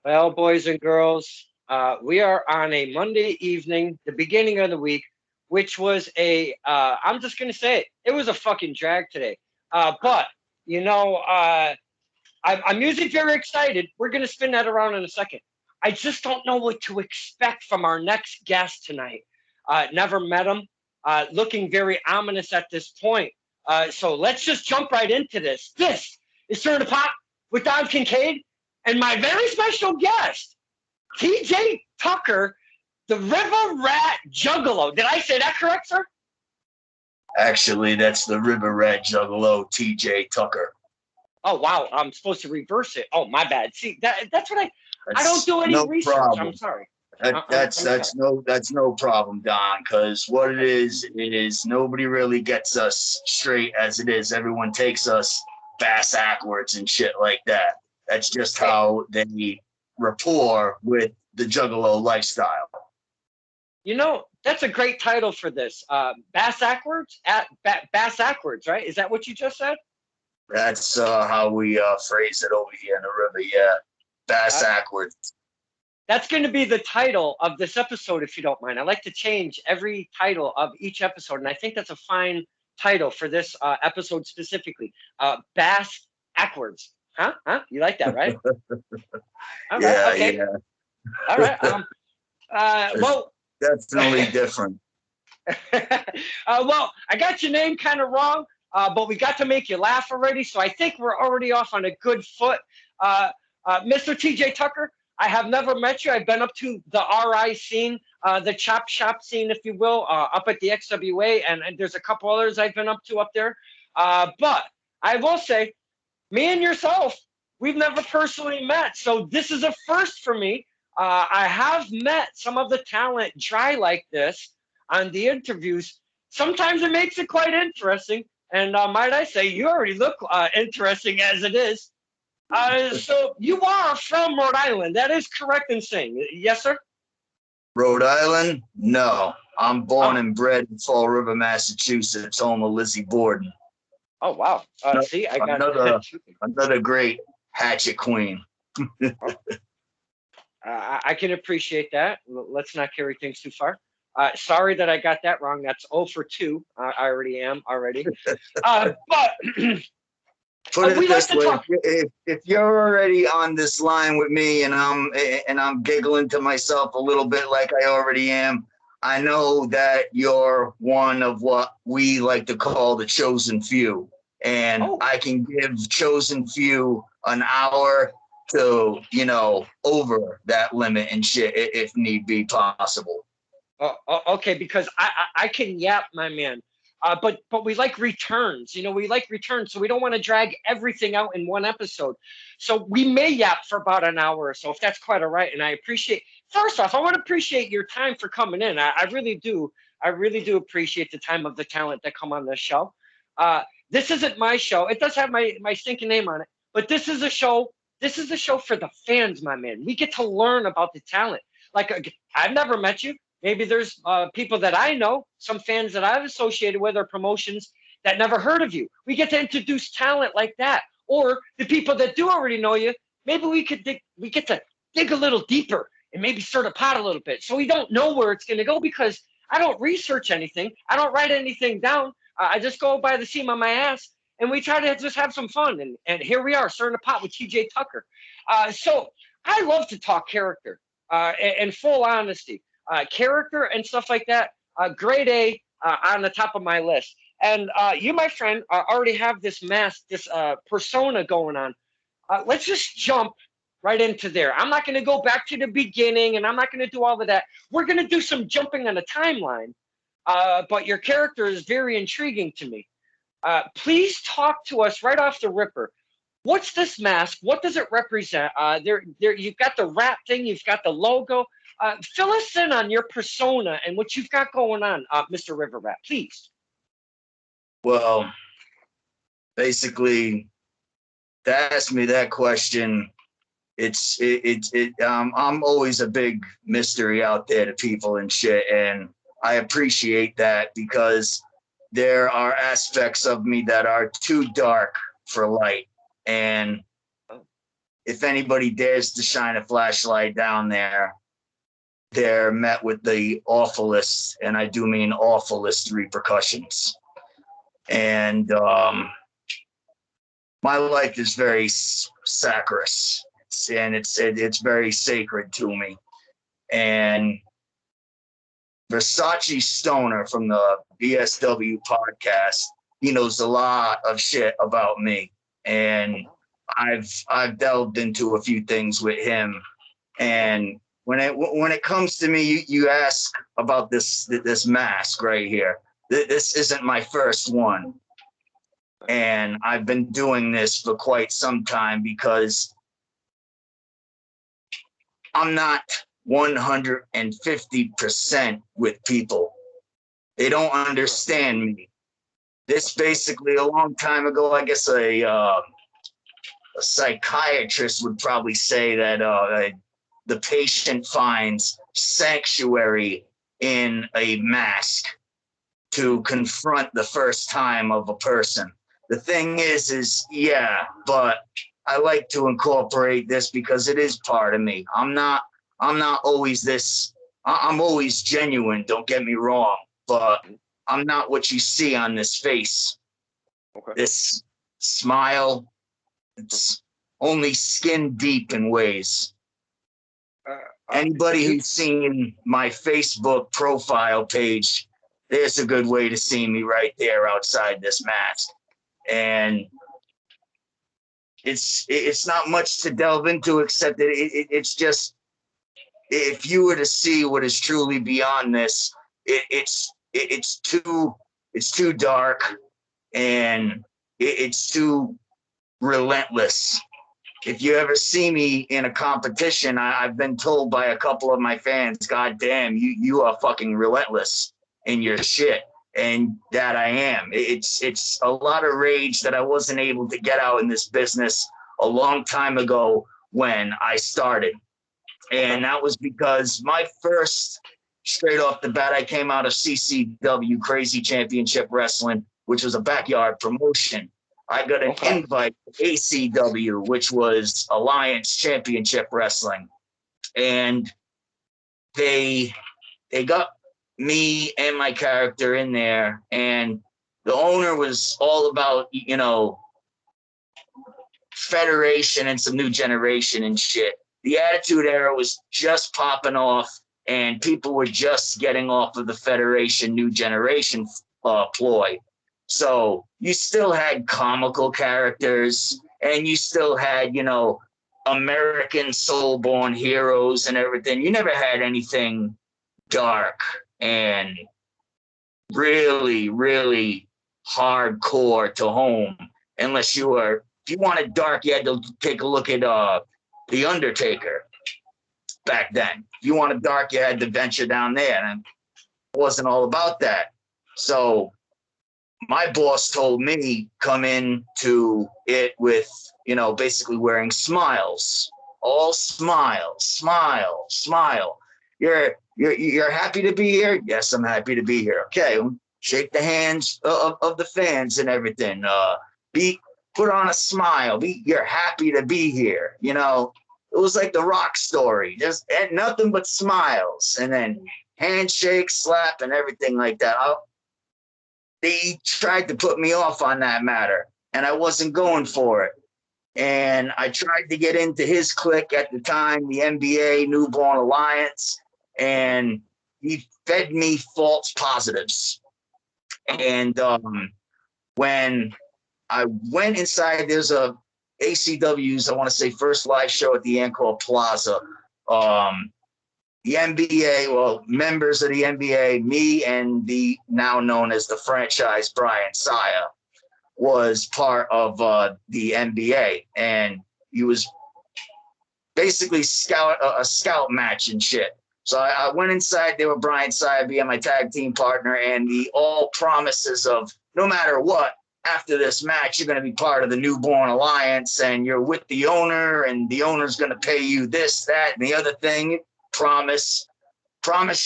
Well, boys and girls, we are on a Monday evening, the beginning of the week, which was I'm just going to say it was a fucking drag today. But, you know, I'm usually very excited. We're going to spin that around in a second. I just don't know what to expect from our next guest tonight. Never met him, looking very ominous at this point. So let's just jump right into this. This is Stir the Pot with Don Kincaid and my very special guest, TJ Tucker, the Riva Ratt Juggalo. Did I say that correct, sir? Actually, that's the Riva Ratt Juggalo, TJ Tucker. Oh wow, I'm supposed to reverse it. Oh my bad. See that's what I don't That's do any no research. I'm problem. sorry. That, that's I'm sorry. that's no that's no problem, Don. Because what it is nobody really gets us straight as it is. Everyone takes us fast backwards and shit like that. That's just Hey, how they rapport with the Juggalo lifestyle. That's a great title for this. Bass Ackwards Bass Ackwards, right? Is that what you just said? That's how we phrase it over here in the river. Yeah, bass Uh, backwards. that's going to be the title of this episode, if you don't mind. I like to change every title of each episode, and I think that's a fine title for this episode specifically. Bass Ackwards. Huh? Huh? You like that, right? All right. Yeah, Okay. yeah. All right. It's Well, definitely different. well, I got your name kind of wrong, but we got to make you laugh already, so I think we're already off on a good foot. Uh, Mr. TJ Tucker, I have never met you. I've been up to the RI scene, the chop shop scene, if you will, up at the XWA, and there's a couple others I've been up to up there. But I will say, me and yourself, we've never personally met, so this is a first for me. I have met some of the talent dry like this on the interviews. Sometimes it makes it quite interesting, and might I say, you already look interesting as it is. So you are from Rhode Island. That is correct in saying, yes, sir. Rhode Island? No. I'm born Oh, and bred in Fall River, Massachusetts, home of Lizzie Borden. oh wow. No- See, I got. Another another great hatchet queen. Well, I can appreciate that. Let's not carry things too far. Sorry that I got that wrong. That's 0 for 2. I already am already. But Put it we like this to way: talk. if you're already on this line with me, and I'm giggling to myself a little bit like I already am, I know that you're one of what we like to call the chosen few, and Oh, I can give chosen few an hour to over that limit and shit if need be possible. okay, because I can yap, my man. But we like returns. We like returns, so we don't want to drag everything out in one episode. So we may yap for about an hour or so, if that's quite all right. And I appreciate. First off, I want to appreciate your time for coming in. I really do. I really do appreciate the time of the talent that come on this show. This isn't my show. It does have my stinking name on it, but this is a show. This is a show for the fans, my man. We get to learn about the talent. Like I've never met you. Maybe there's people that I know, some fans that I've associated with or promotions that never heard of you. We get to introduce talent like that. Or the people that do already know you, maybe we get to dig a little deeper and maybe stir the pot a little bit. So we don't know where it's going to go because I don't research anything. I don't write anything down. I just go by the seam of my ass and we try to just have some fun. And here we are, stirring the pot with TJ Tucker. So I love to talk character in full honesty character and stuff like that, grade A on the top of my list. And you, my friend, already have this mask, this persona going on. Let's just jump right into there. I'm not going to go back to the beginning and I'm not going to do all of that. We're going to do some jumping on the timeline. But your character is very intriguing to me. Please talk to us right off the ripper. What's this mask? What does it represent? You've got the rat thing. You've got the logo. Fill us in on your persona and what you've got going on, Mr. Riva Ratt, please. Well, basically, to ask me that question, I'm always a big mystery out there to people and shit, and I appreciate that because there are aspects of me that are too dark for light, and if anybody dares to shine a flashlight down there, they're met with the awfulest, and I do mean awfulest repercussions. And my life is very saccharine, and it's very sacred to me. And Versace Stoner from the BSW podcast, he knows a lot of shit about me, and I've delved into a few things with him. And when it comes to me, you ask about this mask right here. This isn't my first one, and I've been doing this for quite some time because I'm not 150% with people. They don't understand me. This basically a long time ago, I guess a psychiatrist would probably say that the patient finds sanctuary in a mask to confront the first time of a person. The thing is yeah, but I like to incorporate this because it is part of me. I'm not always this. I'm always genuine, don't get me wrong, but I'm not what you see on this face. Okay. This smile, it's only skin deep in ways. Anybody who's seen my Facebook profile page, there's a good way to see me right there outside this mask. And it's not much to delve into, except that it's just, if you were to see what is truly beyond this, it's too dark, and it's too relentless. If you ever see me in a competition, I've been told by a couple of my fans, God damn, you are fucking relentless in your shit. And that I am. It's a lot of rage that I wasn't able to get out in this business a long time ago when I started. And that was because my first, straight off the bat, I came out of CCW, Crazy Championship Wrestling, which was a backyard promotion. I got an invite to ACW, which was Alliance Championship Wrestling. And they got me and my character in there, and the owner was all about, federation and some new generation and shit. The Attitude Era was just popping off, and people were just getting off of the federation new generation ploy. So you still had comical characters, and you still had, American soul-born heroes and everything. You never had anything dark and really, really hardcore to home, unless if you wanted dark, you had to take a look at The Undertaker back then. If you wanted dark, you had to venture down there, and it wasn't all about that. So my boss told me, come into it with, basically wearing smiles, all smile, smile, smile. You're happy to be here? Yes, I'm happy to be here. Okay, shake the hands of the fans and everything. Put on a smile. You're happy to be here. It was like the Rock story. Just nothing but smiles, and then handshake, slap, and everything like that. They tried to put me off on that matter, and I wasn't going for it. And I tried to get into his clique at the time, the NBA Newborn Alliance, and he fed me false positives. And when I went inside, there's a ACW's, I want to say, first live show at the Encore Plaza. The NBA, members of the NBA, me and the now known as the franchise Brian Saya, was part of the NBA, and he was basically a scout match and shit. So I went inside there with Brian Saya being my tag team partner, and the all promises of no matter what, after this match, you're going to be part of the Newborn Alliance, and you're with the owner, and the owner's going to pay you this, that, and the other thing. Promise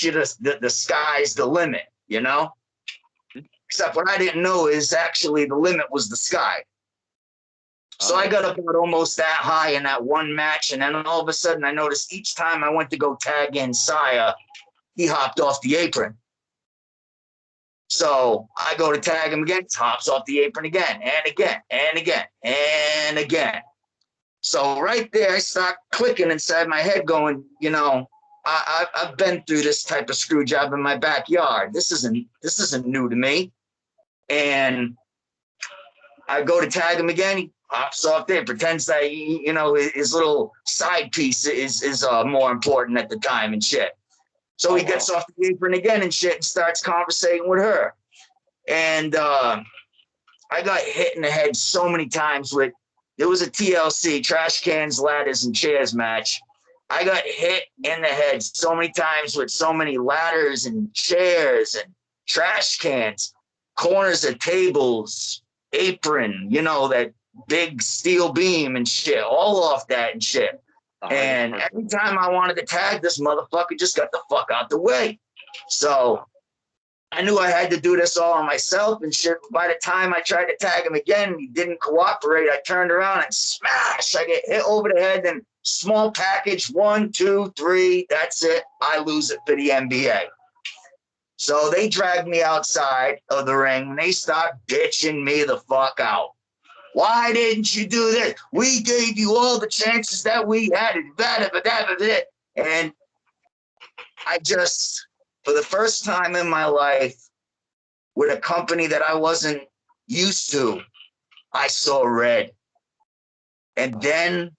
you the sky's the limit, Except what I didn't know is actually the limit was the sky. So I got about almost that high in that one match. And then all of a sudden I noticed each time I went to go tag in Saya, he hopped off the apron. So I go to tag him again, hops off the apron again and again and again and again. So right there, I start clicking inside my head going, you know, I've been through this type of screw job in my backyard. This isn't new to me. And I go to tag him again. He hops off there, pretends that you know his little side piece is more important at the time and shit. So he gets off the apron again and shit and starts conversating with her. And I got hit in the head so many times with. There was a TLC, trash cans, ladders, and chairs match. I got hit in the head so many times with so many ladders and chairs and trash cans, corners of tables, apron, you know, that big steel beam and shit, all off that and shit. And every time I wanted to tag, this motherfucker just got the fuck out the way. So I knew I had to do this all on myself and shit. By the time I tried to tag him again, he didn't cooperate. I turned around and smash. I get hit over the head and small package, 1, 2, 3. That's it. I lose it for the NBA. So they dragged me outside of the ring and they start bitching me the fuck out. Why didn't you do this? We gave you all the chances that we had. And I just, for the first time in my life, with a company that I wasn't used to, I saw red. And then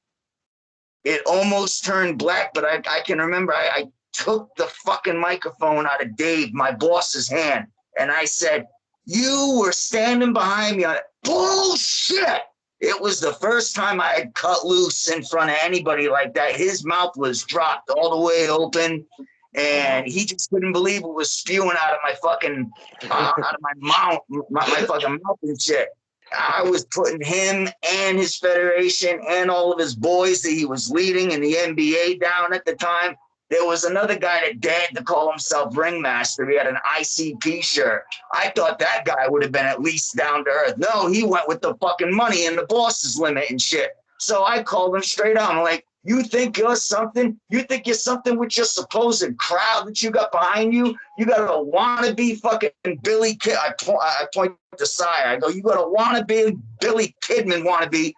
it almost turned black, but I can remember I took the fucking microphone out of Dave, my boss's hand, and I said, you were standing behind me on it. Bullshit! It was the first time I had cut loose in front of anybody like that. His mouth was dropped all the way open. And he just couldn't believe it was spewing out of my fucking, out of my mouth, my fucking mouth and shit. I was putting him and his federation and all of his boys that he was leading in the NBA down at the time. There was another guy that dared to call himself ringmaster. He had an ICP shirt. I thought that guy would have been at least down to earth. No, he went with the fucking money and the boss's limit and shit. So I called him straight out. I'm like, you think you're something? You think you're something with your supposed crowd that you got behind you? You got a wannabe fucking Billy Kid. I point to Sire. I go, you got a wannabe Billy Kidman wannabe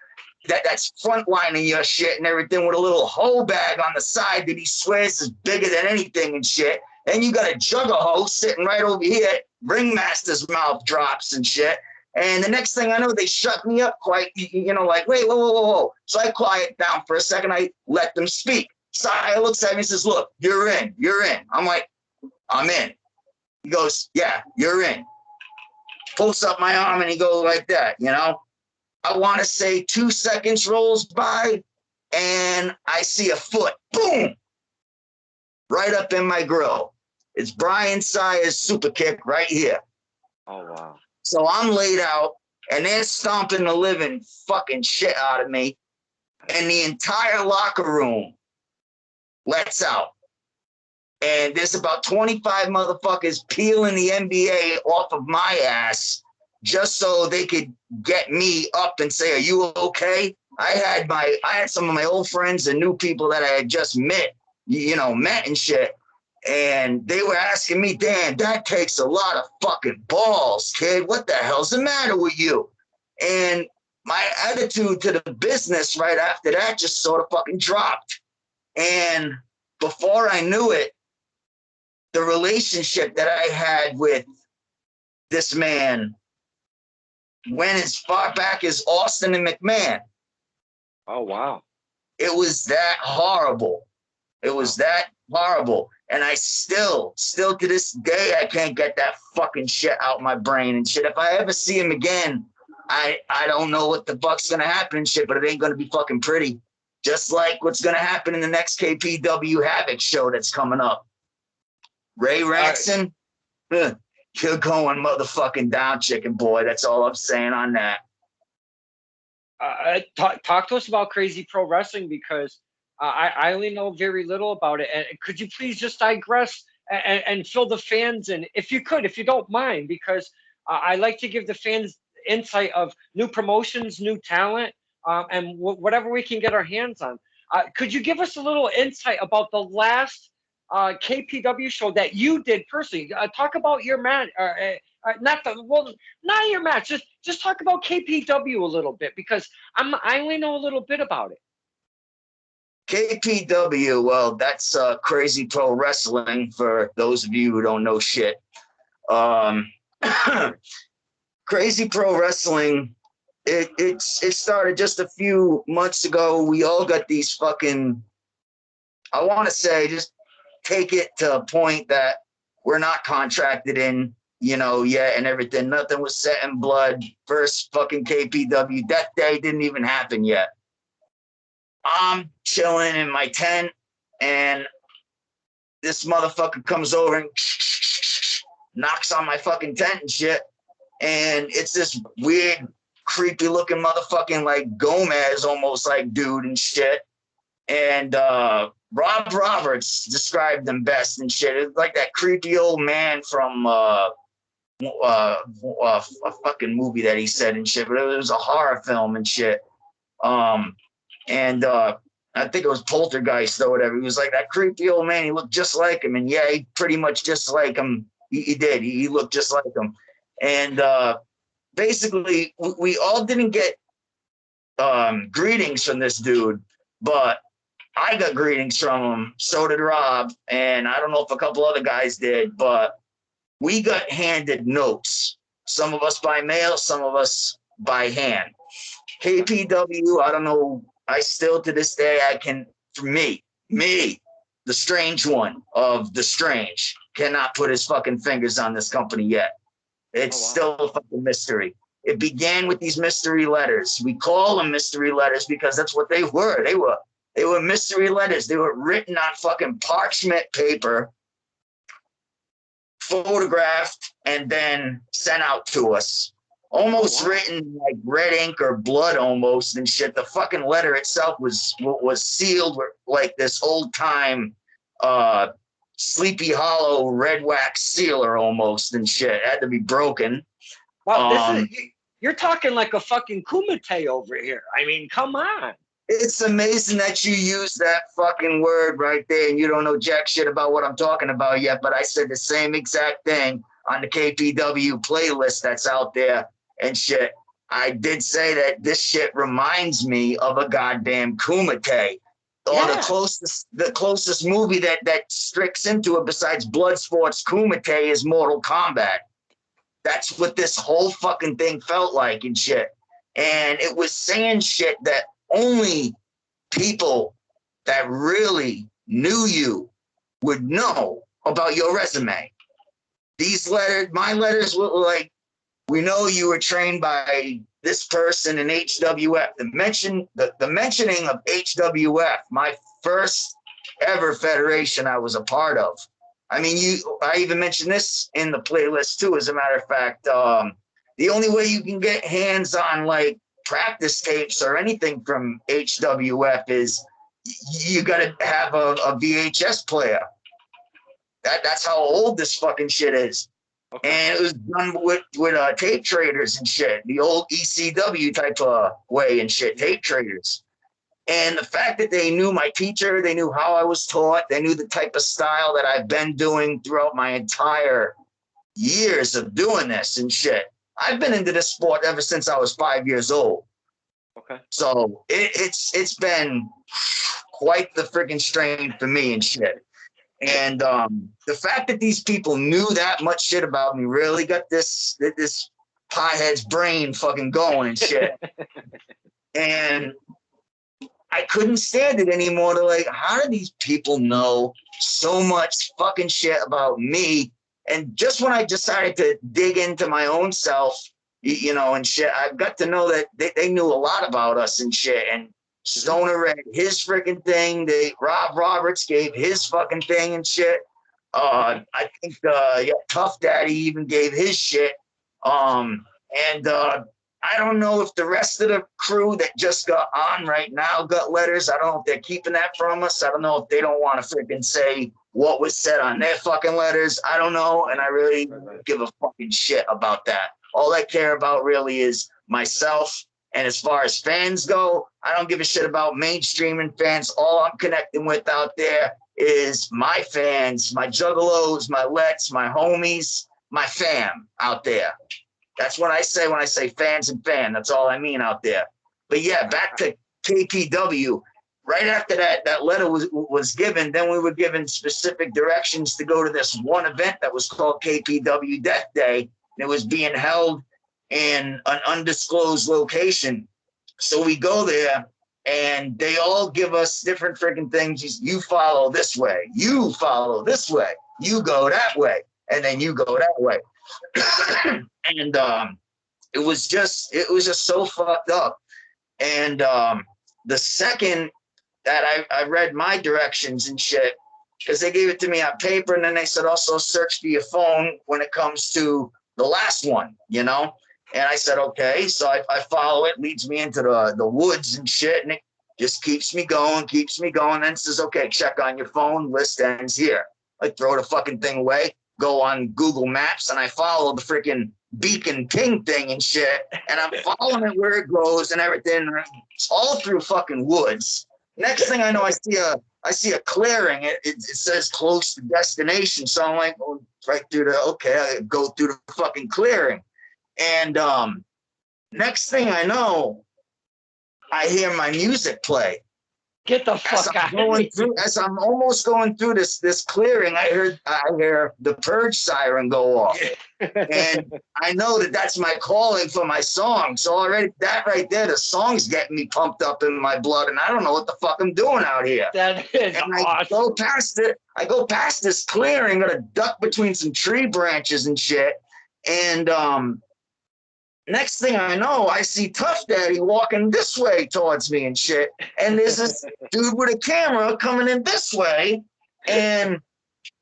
that's frontlining your shit and everything with a little hoe bag on the side that he swears is bigger than anything and shit. And you got a Juggalo sitting right over here. Ringmaster's mouth drops and shit. And the next thing I know, they shut me up quite, you know, like, wait, whoa. So I quiet down for a second. I let them speak. Sire looks at me and says, look, you're in. I'm like, I'm in. He goes, yeah, you're in. Pulls up my arm and he goes like that, you know. I want to say 2 seconds rolls by and I see a foot. Boom! Right up in my grill. It's Brian Sire's super kick right here. Oh, wow. So I'm laid out, and they're stomping the living fucking shit out of me, and the entire locker room lets out. And there's about 25 motherfuckers peeling the NBA off of my ass just so they could get me up and say, are you okay? I had some of my old friends and new people that I had just met and shit. And they were asking me, damn, that takes a lot of fucking balls, kid. What the hell's the matter with you? And my attitude to the business right after that just sort of fucking dropped. And before I knew it, the relationship that I had with this man went as far back as Austin and McMahon. Oh, wow. It was that horrible. It was that horrible. And I still to this day, I can't get that fucking shit out my brain and shit. If I ever see him again, I don't know what the fuck's going to happen and shit, but it ain't going to be fucking pretty. Just like what's going to happen in the next KPW Havoc show that's coming up. Ray Ratson, you're going motherfucking down, chicken boy. That's all I'm saying on that. Talk to us about Crazy Pro Wrestling, because I only know very little about it. And could you please just digress and fill the fans in, if you could, if you don't mind, because I like to give the fans insight of new promotions, new talent, and whatever we can get our hands on. Could you give us a little insight about the last KPW show that you did personally? Talk about your match, not your match. Just talk about KPW a little bit, because I only know a little bit about it. KPW, well, that's Crazy Pro Wrestling for those of you who don't know shit. Crazy Pro Wrestling, it started just a few months ago. We all got these fucking, I want to say, just take it to a point that we're not contracted in, yet and everything. Nothing was set in blood. First fucking KPW, that day didn't even happen yet. I'm chilling in my tent, and this motherfucker comes over and knocks on my fucking tent and shit. And it's this weird, creepy looking motherfucking like Gomez almost like dude and shit. And Rob Roberts described them best and shit. It's like that creepy old man from a fucking movie that he said and shit, but it was a horror film and shit. And I think it was Poltergeist or whatever. He was like that creepy old man. He looked just like him. And yeah, he pretty much just like him. He did. He looked just like him. And basically, we all didn't get greetings from this dude, but I got greetings from him. So did Rob. And I don't know if a couple other guys did, but we got handed notes. Some of us by mail, some of us by hand. KPW, I don't know. I still to this day, for me, the strange one of the strange, cannot put his fucking fingers on this company yet. It's still a fucking mystery. It began with these mystery letters. We call them mystery letters because that's what they were. They were mystery letters. They were written on fucking parchment paper, photographed, and then sent out to us. Almost written like red ink or blood almost and shit. The fucking letter itself was sealed with like this old time Sleepy Hollow red wax sealer almost and shit. It had to be broken. Wow, you're talking like a fucking kumite over here. I mean, come on. It's amazing that you use that fucking word right there and you don't know jack shit about what I'm talking about yet, but I said the same exact thing on the KPW playlist that's out there and shit. I did say that this shit reminds me of a goddamn kumite. Or the closest movie that stricks into it besides Bloodsport's kumite is Mortal Kombat. That's what this whole fucking thing felt like and shit. And it was saying shit that only people that really knew you would know about your resume. These letters, my letters were like, we know you were trained by this person in HWF. The mentioning of HWF, my first ever federation I was a part of. I mean, I even mentioned this in the playlist too, as a matter of fact. The only way you can get hands on like practice tapes or anything from HWF is you got to have a VHS player. That's how old this fucking shit is. Okay. And it was done with tape traders and shit, the old ECW type of way and shit, tape traders. And the fact that they knew my teacher, they knew how I was taught, they knew the type of style that I've been doing throughout my entire years of doing this and shit. I've been into this sport ever since I was 5 years old. Okay. So it's been quite the freaking strain for me and shit. And the fact that these people knew that much shit about me really got this pothead's brain fucking going and shit. And I couldn't stand it anymore to like, how do these people know so much fucking shit about me? And just when I decided to dig into my own self, and shit, I got to know that they knew a lot about us and shit. And Stoner read his freaking thing. Rob Roberts gave his fucking thing and shit. I think Tough Daddy even gave his shit. I don't know if the rest of the crew that just got on right now got letters. I don't know if they're keeping that from us. I don't know if they don't want to freaking say what was said on their fucking letters. I don't know, and I really give a fucking shit about that. All I care about really is myself And as far as fans go, I don't give a shit about mainstream and fans. All I'm connecting with out there is my fans, my juggalos, my lets, my homies, my fam out there. That's what I say when I say fans and fan. That's all I mean out there. But yeah, back to KPW. Right after that letter was given, then we were given specific directions to go to this one event that was called KPW Death Day. And it was being held in an undisclosed location. So we go there and they all give us different freaking things. You follow this way, you follow this way, you go that way, and then you go that way. And it was just so fucked up. And the second that I read my directions and shit, because they gave it to me on paper, and then they said also search for your phone when it comes to the last one, you know? And I said, okay. So I follow it, leads me into the woods and shit, and it just keeps me going, then says, okay, check on your phone, list ends here. I throw the fucking thing away, go on Google Maps, and I follow the freaking beacon ping thing and shit, and I'm following it where it goes and everything. It's all through fucking woods. Next thing I know, I see a clearing. It says close to destination. So I'm like, oh, right through I go through the fucking clearing. And next thing I know, I hear my music play. Get the fuck out of here. As I'm almost going through this clearing, I hear the purge siren go off. And I know that's my calling for my song. So already that right there, the song's getting me pumped up in my blood, and I don't know what the fuck I'm doing out here. That is and awesome. I go past this clearing, got to duck between some tree branches and shit. And next thing I know, I see Tough Daddy walking this way towards me and shit. And there's this dude with a camera coming in this way. And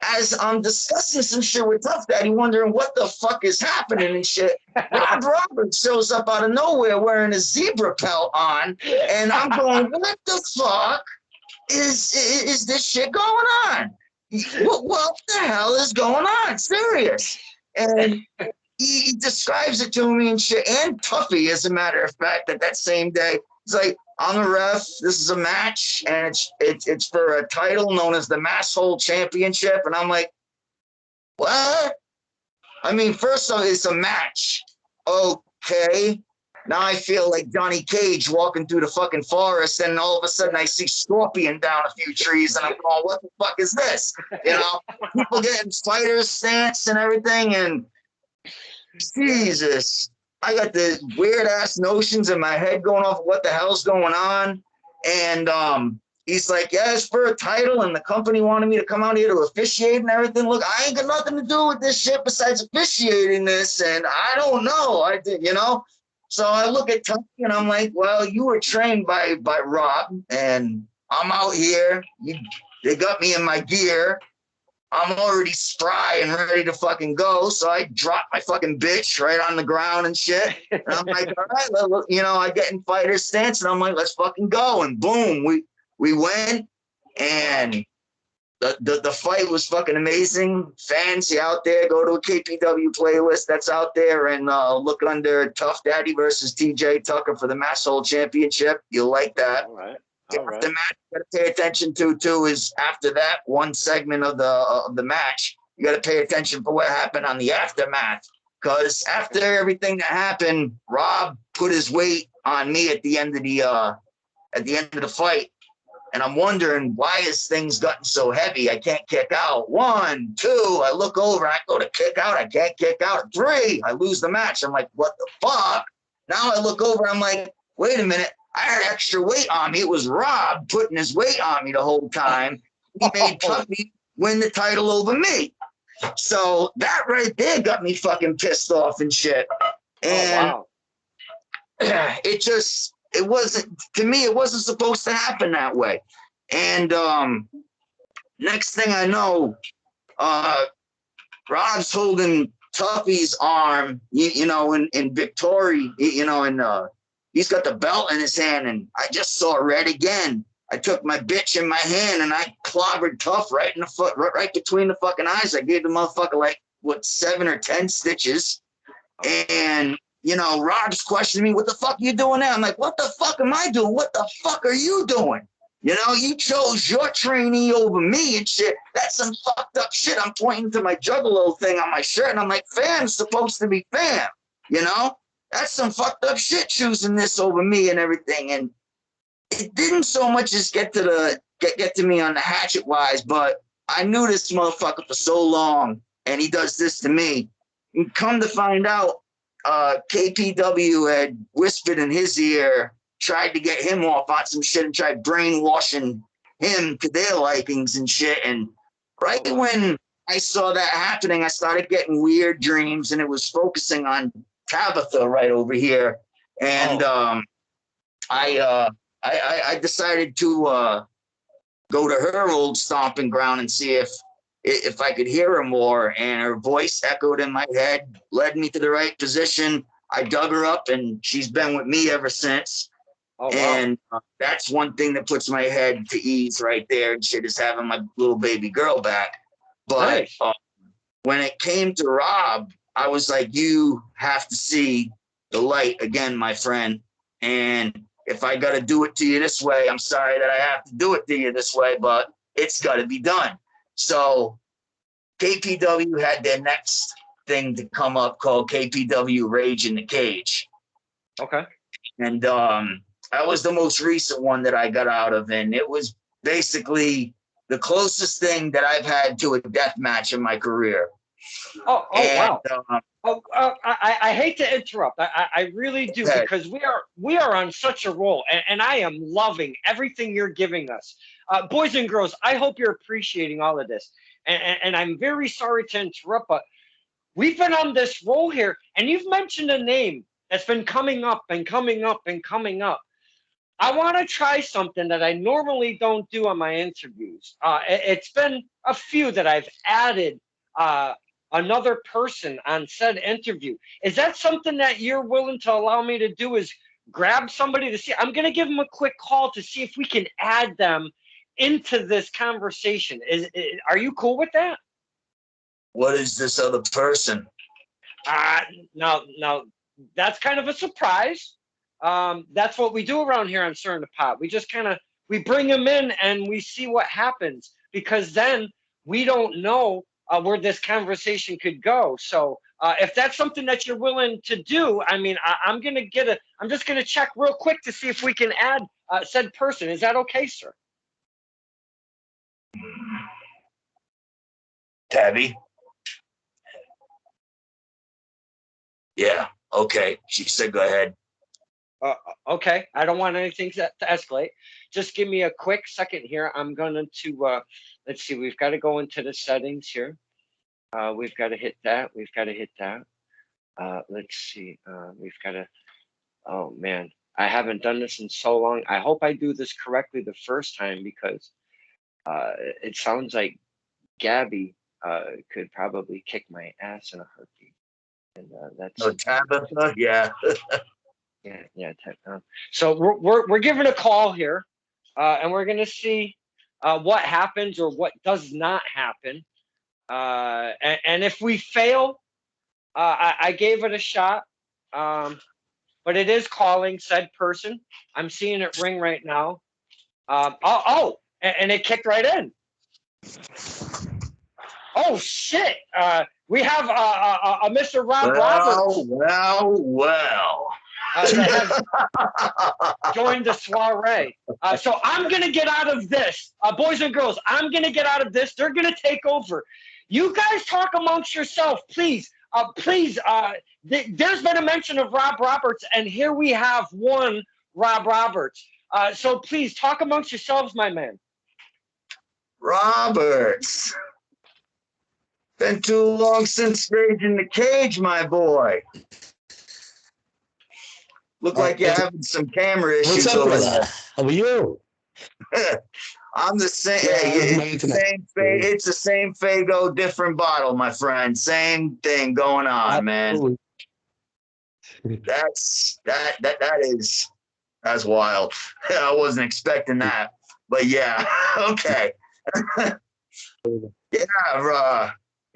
as I'm discussing some shit with Tough Daddy, wondering what the fuck is happening and shit, Rob Roberts shows up out of nowhere wearing a zebra pelt on. And I'm going, what the fuck is this shit going on? What the hell is going on? Serious. And he describes it to me and shit, and Tuffy, as a matter of fact, that same day. He's like, I'm a ref. This is a match, and it's for a title known as the Masshold Championship. And I'm like, what? I mean, first of all, it's a match. Okay. Now I feel like Johnny Cage walking through the fucking forest, and all of a sudden I see Scorpion down a few trees, and I'm going, what the fuck is this? You know, people getting fighter stance and everything, and Jesus, I got the weird ass notions in my head going off of what the hell's going on. And he's like, yeah, it's for a title, and the company wanted me to come out here to officiate and everything. Look, I ain't got nothing to do with this shit besides officiating this, and I don't know. I did, you know. So I look at Tony and I'm like, well, you were trained by Rob, and I'm out here. They got me in my gear. I'm already spry and ready to fucking go. So I drop my fucking bitch right on the ground and shit. And I'm like, all right, well, you know, I get in fighter stance, and I'm like, let's fucking go. And boom, we went, and the fight was fucking amazing. Fans, you out there, go to a KPW playlist that's out there, and look under Tough Daddy versus TJ Tucker for the Masshold Championship. You'll like that. All right. The match you got to pay attention to too is after that one segment of the match, you got to pay attention for what happened on the aftermath. Because after everything that happened, Rob put his weight on me at the end of the fight. And I'm wondering, why is things gotten so heavy? I can't kick out. 1, 2, I look over, I go to kick out, I can't kick out. 3, I lose the match. I'm like, what the fuck? Now I look over, I'm like, wait a minute, I had extra weight on me. It was Rob putting his weight on me the whole time. He made Tuffy win the title over me. So that right there got me fucking pissed off and shit. And it wasn't, to me, it wasn't supposed to happen that way. And next thing I know, Rob's holding Tuffy's arm, you know, in victory, you know, and he's got the belt in his hand, and I just saw red again. I took my bitch in my hand, and I clobbered Tough right in the foot, right between the fucking eyes. I gave the motherfucker like, 7 or 10 stitches. And Rob's questioning me, what the fuck are you doing now? I'm like, what the fuck am I doing? What the fuck are you doing? You chose your trainee over me and shit. That's some fucked up shit. I'm pointing to my Juggalo thing on my shirt, and I'm like, fam's supposed to be fam, That's some fucked up shit, choosing this over me and everything. And it didn't so much as get to me on the hatchet wise, but I knew this motherfucker for so long, and he does this to me. And come to find out, KPW had whispered in his ear, tried to get him off on some shit and tried brainwashing him to their likings and shit. And right when I saw that happening, I started getting weird dreams, and it was focusing on Tabitha right over here. And I decided to go to her old stomping ground and see if I could hear her more. And her voice echoed in my head, led me to the right position. I dug her up, and she's been with me ever since. Oh, wow. And that's one thing that puts my head to ease right there and shit, is having my little baby girl back. But nice. When it came to Rob, I was like, you have to see the light again, my friend. And if I got to do it to you this way, I'm sorry that I have to do it to you this way, but it's got to be done. So KPW had their next thing to come up called KPW Rage in the Cage. Okay. And that was the most recent one that I got out of, and it was basically the closest thing that I've had to a death match in my career. Wow. I hate to interrupt. I really do, because we are on such a roll, and I am loving everything you're giving us. Boys and girls, I hope you're appreciating all of this. And I'm very sorry to interrupt, but we've been on this roll here, and you've mentioned a name that's been coming up and coming up and coming up. I want to try something that I normally don't do on my interviews. It's been a few that I've added another person on said interview. Is that something that you're willing to allow me to do, is grab somebody to see? I'm going to give them a quick call to see if we can add them into this conversation. Are you cool with that? What is this other person? Now, that's kind of a surprise. That's what we do around here on Sir in the Pot. We just we bring them in and we see what happens, because then we don't know where this conversation could go. So if that's something that you're willing to do, I mean, I'm just going to check real quick to see if we can add said person. Is that okay, sir? Tabby? Yeah, okay. She said go ahead. Okay, I don't want anything to escalate. Just give me a quick second here. I'm going to, let's see, we've got to go into the settings here. We've got to hit that. We've got to hit that. Let's see, we've got to, oh man, I haven't done this in so long. I hope I do this correctly the first time, because it sounds like Gabby could probably kick my ass in a heartbeat. And that's Tabitha, yeah. Yeah. So we're giving a call here, and we're gonna see what happens or what does not happen. And if we fail, I gave it a shot, but it is calling said person. I'm seeing it ring right now. And it kicked right in. Oh shit! We have a Mr. Rob Roberts. Well. That has joined the soiree. So I'm going to get out of this. Boys and girls, I'm going to get out of this. They're going to take over. You guys talk amongst yourself, please. Please, there's been a mention of Rob Roberts, and here we have one Rob Roberts. So please, talk amongst yourselves, my man. Roberts. Been too long since Rage in the Cage, my boy. Look like you're having some camera issues over there. How are you? I'm the same. It's the same Fago, different bottle, my friend. Same thing going on, man. That's wild. I wasn't expecting that, but yeah, okay.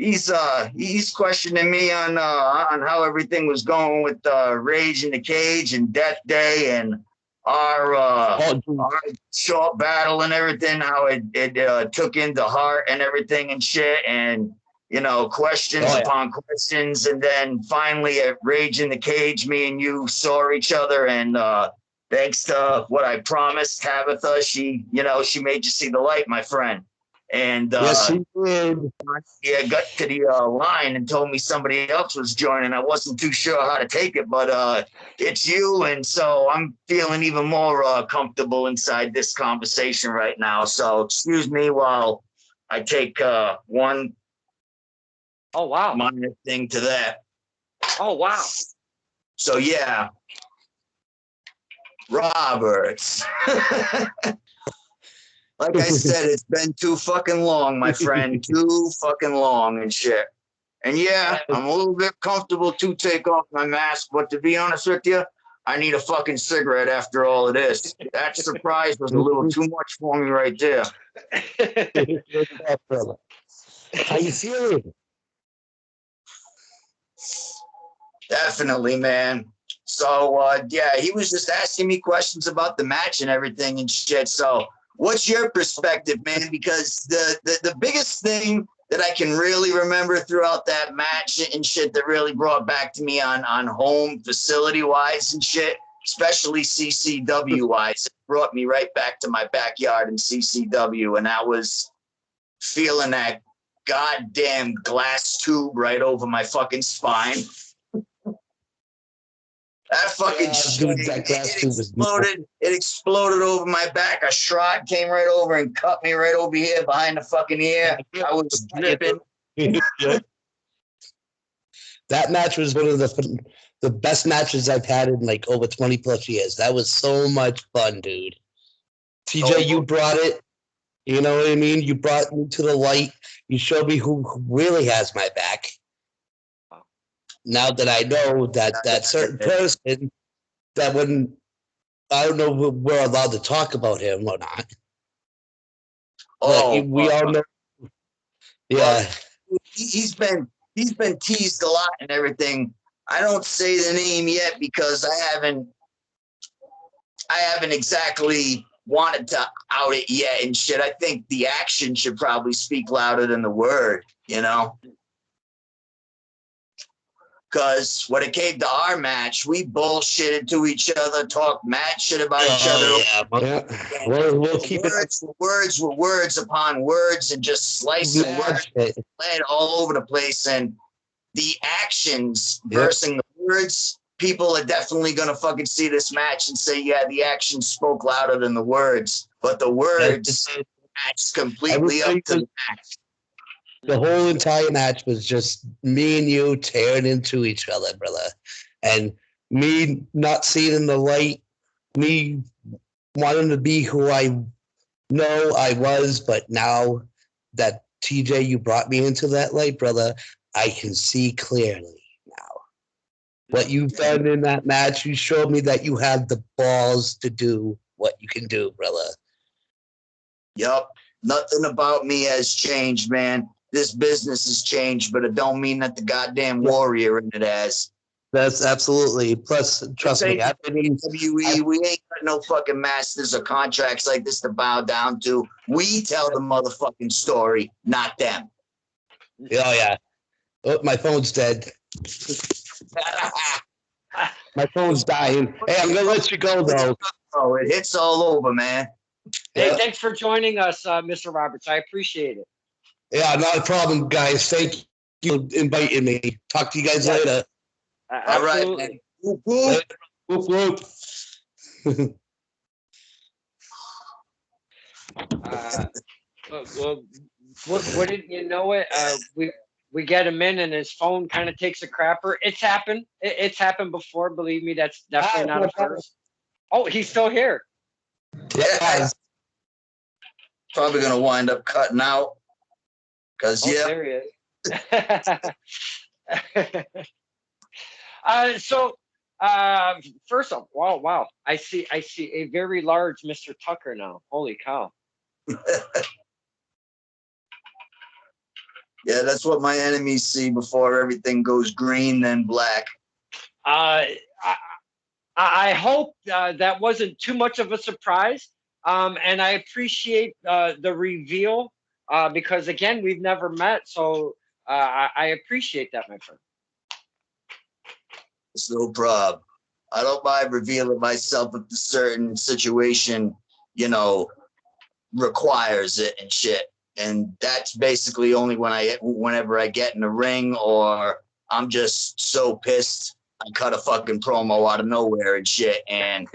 he's questioning me on how everything was going with Rage in the Cage and Death Day and our short battle and everything, how it took into heart and everything and shit, and you know, questions upon questions, and then finally at Rage in the Cage, me and you saw each other, and thanks to what I promised Tabitha, she made you see the light, my friend. And yes, she did. Yeah, got to the line and told me somebody else was joining. I wasn't too sure how to take it, but it's you, and so I'm feeling even more comfortable inside this conversation right now. So excuse me while I take one minor thing to that. Oh wow. So yeah, Roberts. Like I said, it's been too fucking long, my friend. Too fucking long and shit. And yeah, I'm a little bit comfortable to take off my mask, but to be honest with you, I need a fucking cigarette after all of this. That surprise was a little too much for me right there. How you feeling? Definitely, man. So yeah, he was just asking me questions about the match and everything and shit. So what's your perspective, man? Because the biggest thing that I can really remember throughout that match and shit that really brought back to me on home facility wise and shit, especially CCW wise, it brought me right back to my backyard in CCW, and I was feeling that goddamn glass tube right over my fucking spine. That fucking shit, it exploded over my back. A shot came right over and cut me right over here behind the fucking ear. I was dripping. That match was one of the best matches I've had in like over 20 plus years. That was so much fun, dude. TJ, you brought it. You know what I mean? You brought me to the light. You showed me who really has my back. Now that I know that certain person that when I don't know if we're allowed to talk about him or not. We all know. Yeah, well, he's been teased a lot and everything. I don't say the name yet because I haven't exactly wanted to out it yet and shit. I think the action should probably speak louder than the word, you know. Because when it came to our match, we bullshitted to each other, talked mad shit about each other. Yeah. We'll keep words were words upon words and just slicing words led all over the place. And the actions versus the words, people are definitely going to fucking see this match and say, yeah, the actions spoke louder than the words. But the words matched completely up to the match. The whole entire match was just me and you tearing into each other, brother. And me not seeing in the light, me wanting to be who I know I was, but now that TJ, you brought me into that light, brother, I can see clearly now. What you've done in that match, you showed me that you have the balls to do what you can do, brother. Yup. Nothing about me has changed, man. This business has changed, but it don't mean that the goddamn warrior in it has. That's absolutely. Plus, trust me, we ain't got no fucking masters or contracts like this to bow down to. We tell the motherfucking story, not them. Oh yeah. Oh, my phone's dead. My phone's dying. Hey, I'm gonna let you go though. Oh, it hits all over, man. Hey, thanks for joining us, Mr. Roberts. I appreciate it. Yeah, not a problem, guys. Thank you for inviting me. Talk to you guys later. All right, man. Whoop, whoop. Whoop, whoop. Well, wouldn't you know it? We get him in, and his phone kind of takes a crapper. It's happened. It's happened before. Believe me, that's definitely not a first. Oh, he's still here. Yeah. Probably gonna wind up cutting out. Cause there he is. So first off, wow. I see a very large Mr. Tucker now. Holy cow. Yeah, that's what my enemies see before everything goes green, then black. I, I hope that wasn't too much of a surprise. And I appreciate the reveal because, again, we've never met. So I appreciate that, my friend. It's no problem. I don't mind revealing myself if the certain situation, you know, requires it and shit. And that's basically only whenever I get in the ring or I'm just so pissed I cut a fucking promo out of nowhere and shit. And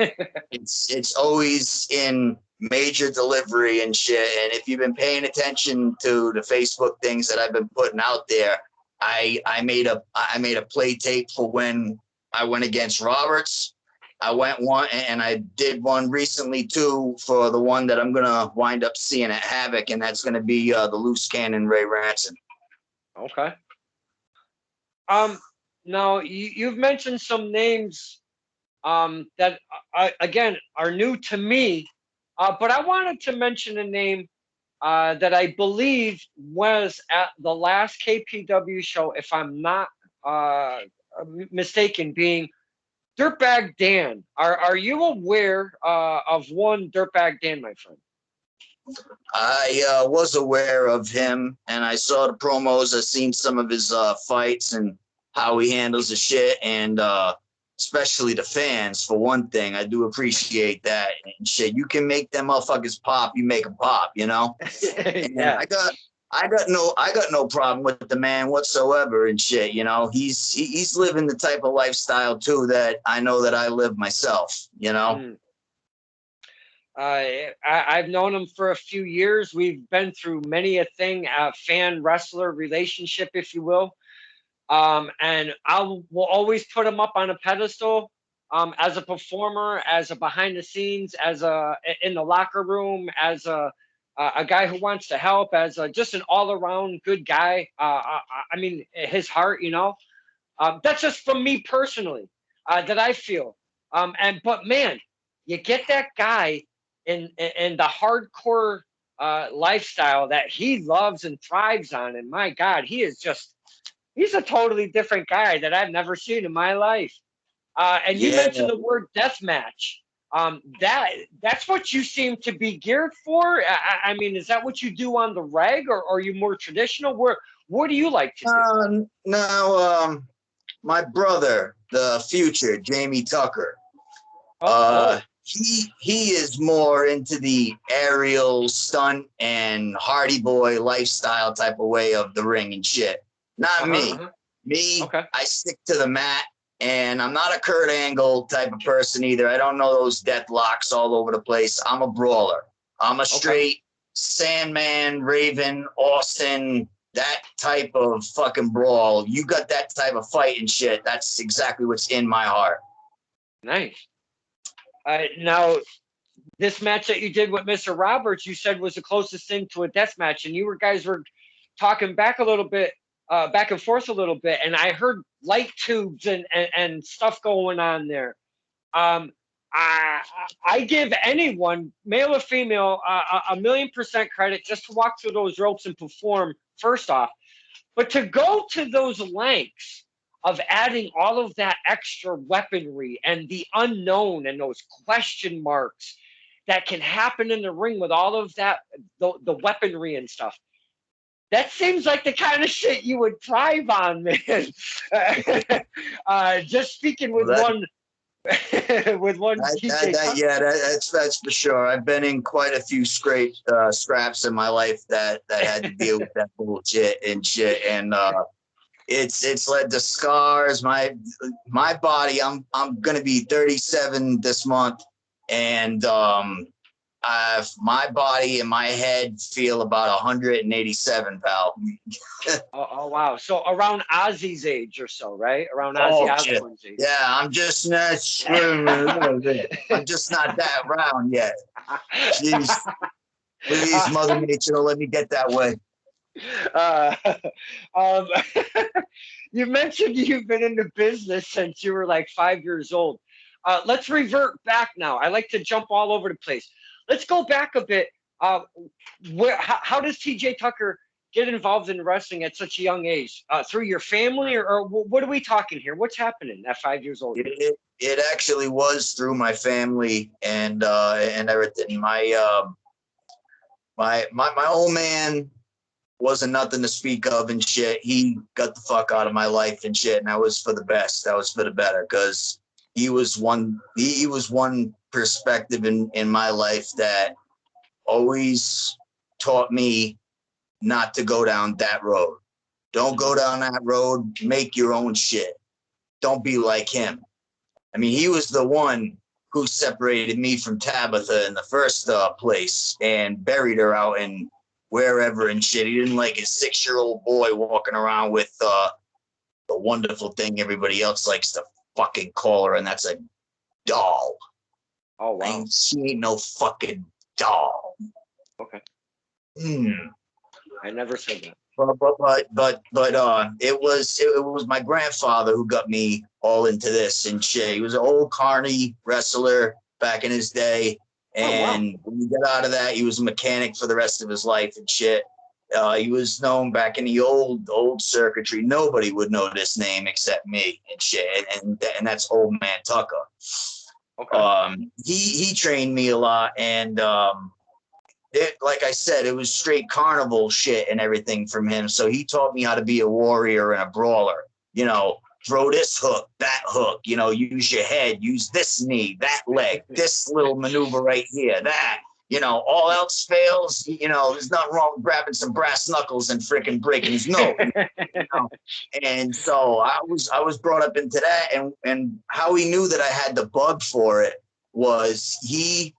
it's always in major delivery and shit. And if you've been paying attention to the Facebook things that I've been putting out there, I made a play tape for when I went against Roberts. I went one and I did one recently too for the one that I'm gonna wind up seeing at Havoc, and that's gonna be the loose cannon Ray Ranson. Okay. Now you've mentioned some names that again are new to me, but I wanted to mention a name that I believe was at the last KPW show, if I'm not mistaken, being Dirtbag Dan. Are you aware of one Dirtbag Dan, my friend? I was aware of him, and I saw the promos. I seen some of his fights and how he handles the shit, and especially the fans for one thing. I do appreciate that and shit. You can make them motherfuckers pop. You make them pop, you know. Yeah. I got no problem with the man whatsoever and shit. You know, he's living the type of lifestyle too that I know that I live myself. You know. I've known him for a few years. We've been through many a thing, a fan wrestler relationship, if you will. And will always put him up on a pedestal as a performer, as a behind the scenes, as a in the locker room, as a guy who wants to help, as just an all around good guy. I mean, his heart, you know. That's just from me personally that I feel. But man, you get that guy in the hardcore lifestyle that he loves and thrives on, and my God, he's a totally different guy that I've never seen in my life. And you Yeah. mentioned the word death match. That's what you seem to be geared for. I mean, is that what you do on the reg, or are you more traditional? What do you like to do? No, my brother, the future Jamie Tucker. Oh. He is more into the aerial stunt and Hardy Boy lifestyle type of way of the ring and shit. Not me. Me, Okay. I stick to the mat, and I'm not a Kurt Angle type of person either. I don't know those death locks all over the place. I'm a brawler. I'm a straight Sandman, Raven, Austin, that type of fucking brawl. You got that type of fight and shit. That's exactly what's in my heart. Nice. Now, this match that you did with Mr. Roberts, you said was the closest thing to a death match, and guys were talking back a little bit, back and forth a little bit, and I heard light tubes and stuff going on there. I give anyone, male or female, a 1,000,000% credit just to walk through those ropes and perform, first off. But to go to those lengths of adding all of that extra weaponry and the unknown and those question marks that can happen in the ring with all of that, the weaponry and stuff. That seems like the kind of shit you would thrive on, man. Just speaking with one TJ. That's for sure. I've been in quite a few scraps in my life that had to deal with that bullshit and shit, and it's led to scars. My body. I'm gonna be 37 this month, and my body and my head feel about 187, pal. Oh wow! So around Ozzy's age or so, right? Around Ozzy Osbourne's age. Yeah, I'm just not. I'm just not that round yet. Jeez, please, Mother Nature, don't let me get that way. You mentioned you've been in the business since you were like 5 years old. Let's revert back now. I like to jump all over the place. Let's go back a bit. How does TJ Tucker get involved in wrestling at such a young age? Through your family, or what are we talking here? What's happening at 5 years old? It actually was through my family and everything. My old man wasn't nothing to speak of and shit. He got the fuck out of my life and shit, and that was for the best. That was for the better, because he was one perspective in my life that always taught me not to go down that road. Don't go down that road. Make your own shit. Don't be like him. I mean, he was the one who separated me from Tabitha in the first place and buried her out in wherever and shit. He didn't like his 6-year-old boy walking around with the wonderful thing everybody else likes to fucking call her, and that's a doll. Oh, wow. She ain't no fucking doll. Okay. Hmm. I never said that. But it was my grandfather who got me all into this and shit. He was an old carny wrestler back in his day, and when he got out of that, he was a mechanic for the rest of his life and shit. He was known back in the old circuitry. Nobody would know this name except me and shit, and that's Old Man Tucker. Okay. He trained me a lot, and like I said, it was straight carnival shit and everything from him. So he taught me how to be a warrior and a brawler. You know, throw this hook, that hook. You know, use your head, use this knee, that leg, this little maneuver right here, that. You know, all else fails. You know, there's nothing wrong with grabbing some brass knuckles and freaking breaking his nose. You know? And so I was brought up into that, and how he knew that I had the bug for it was he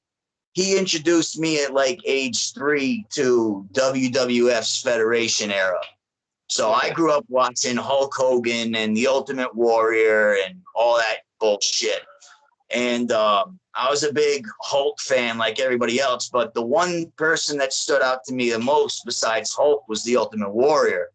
introduced me at like age 3 to WWF's Federation era. So I grew up watching Hulk Hogan and the Ultimate Warrior and all that bullshit. And I was a big Hulk fan like everybody else, but the one person that stood out to me the most besides Hulk was the Ultimate Warrior.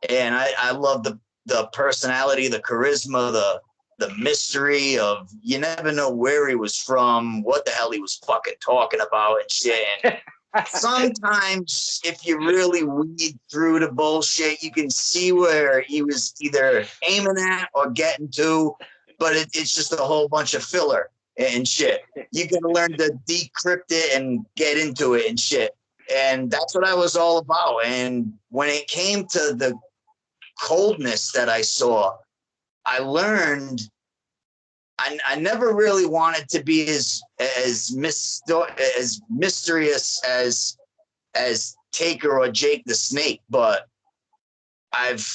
And I love the personality, the charisma, the mystery of you never know where he was from, what the hell he was fucking talking about and shit. And sometimes if you really weed through the bullshit, you can see where he was either aiming at or getting to, but it's just a whole bunch of filler and shit. You got to learn to decrypt it and get into it and shit. And that's what I was all about. And when it came to the coldness that I saw, I learned I never really wanted to be as mysterious as Taker or Jake the Snake, but I've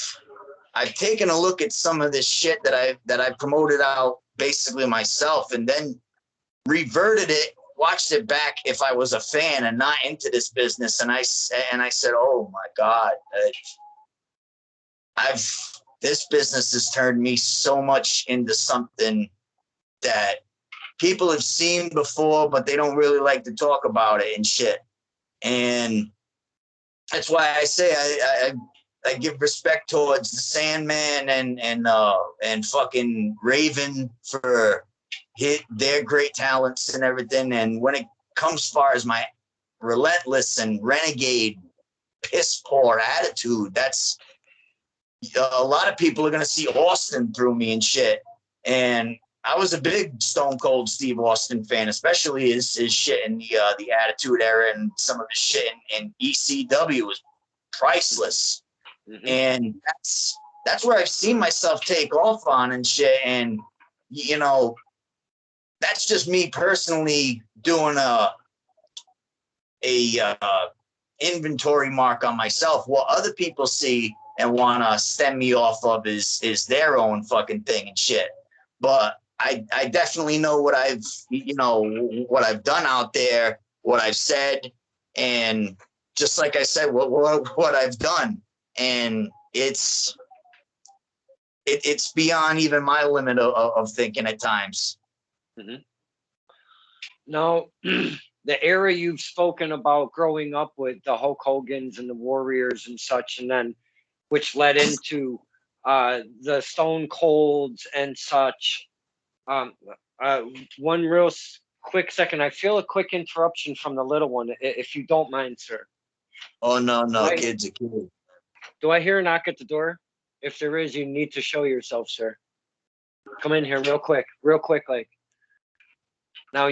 taken a look at some of this shit that I promoted out basically myself, and then reverted it, watched it back if I was a fan and not into this business, and I said, oh my God, this business has turned me so much into something that people have seen before, but they don't really like to talk about it and shit. And that's why I say I give respect towards the Sandman and fucking Raven for their great talents and everything. And when it comes as far as my relentless and renegade piss poor attitude, that's a lot of people are gonna see Austin through me and shit. And I was a big Stone Cold Steve Austin fan, especially his shit in the Attitude Era, and some of his shit in ECW was priceless. Mm-hmm. And that's where I've seen myself take off on and shit. And you know, that's just me personally doing a inventory mark on myself. What other people see and want to stem me off of is their own fucking thing and shit. But I definitely know what I've done out there, what I've said, and just like I said, what I've done, and it's beyond even my limit of thinking at times. Mm-hmm. Now, the era you've spoken about growing up with the Hulk Hogans and the Warriors and such, and then which led into the Stone Colds and such. One real quick second. I feel a quick interruption from the little one, if you don't mind, sir. Oh, no, right? Kid's a kid. Do I hear a knock at the door? If there is, you need to show yourself, sir. Come in here real quick, like. Now,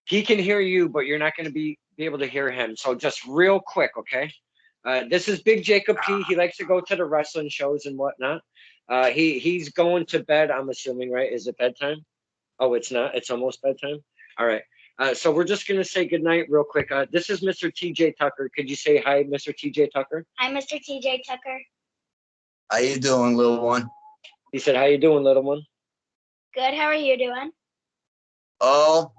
he can hear you, but you're not going to be able to hear him. So just real quick, okay? This is Big Jacob P. He likes to go to the wrestling shows and whatnot. He's going to bed, I'm assuming, right? Is it bedtime? Oh, it's not. It's almost bedtime. All right. So we're just going to say goodnight real quick. This is Mr. TJ Tucker. Could you say hi, Mr. TJ Tucker? Hi, Mr. TJ Tucker. How you doing, little one? He said, how you doing, little one? Good. How are you doing? Oh,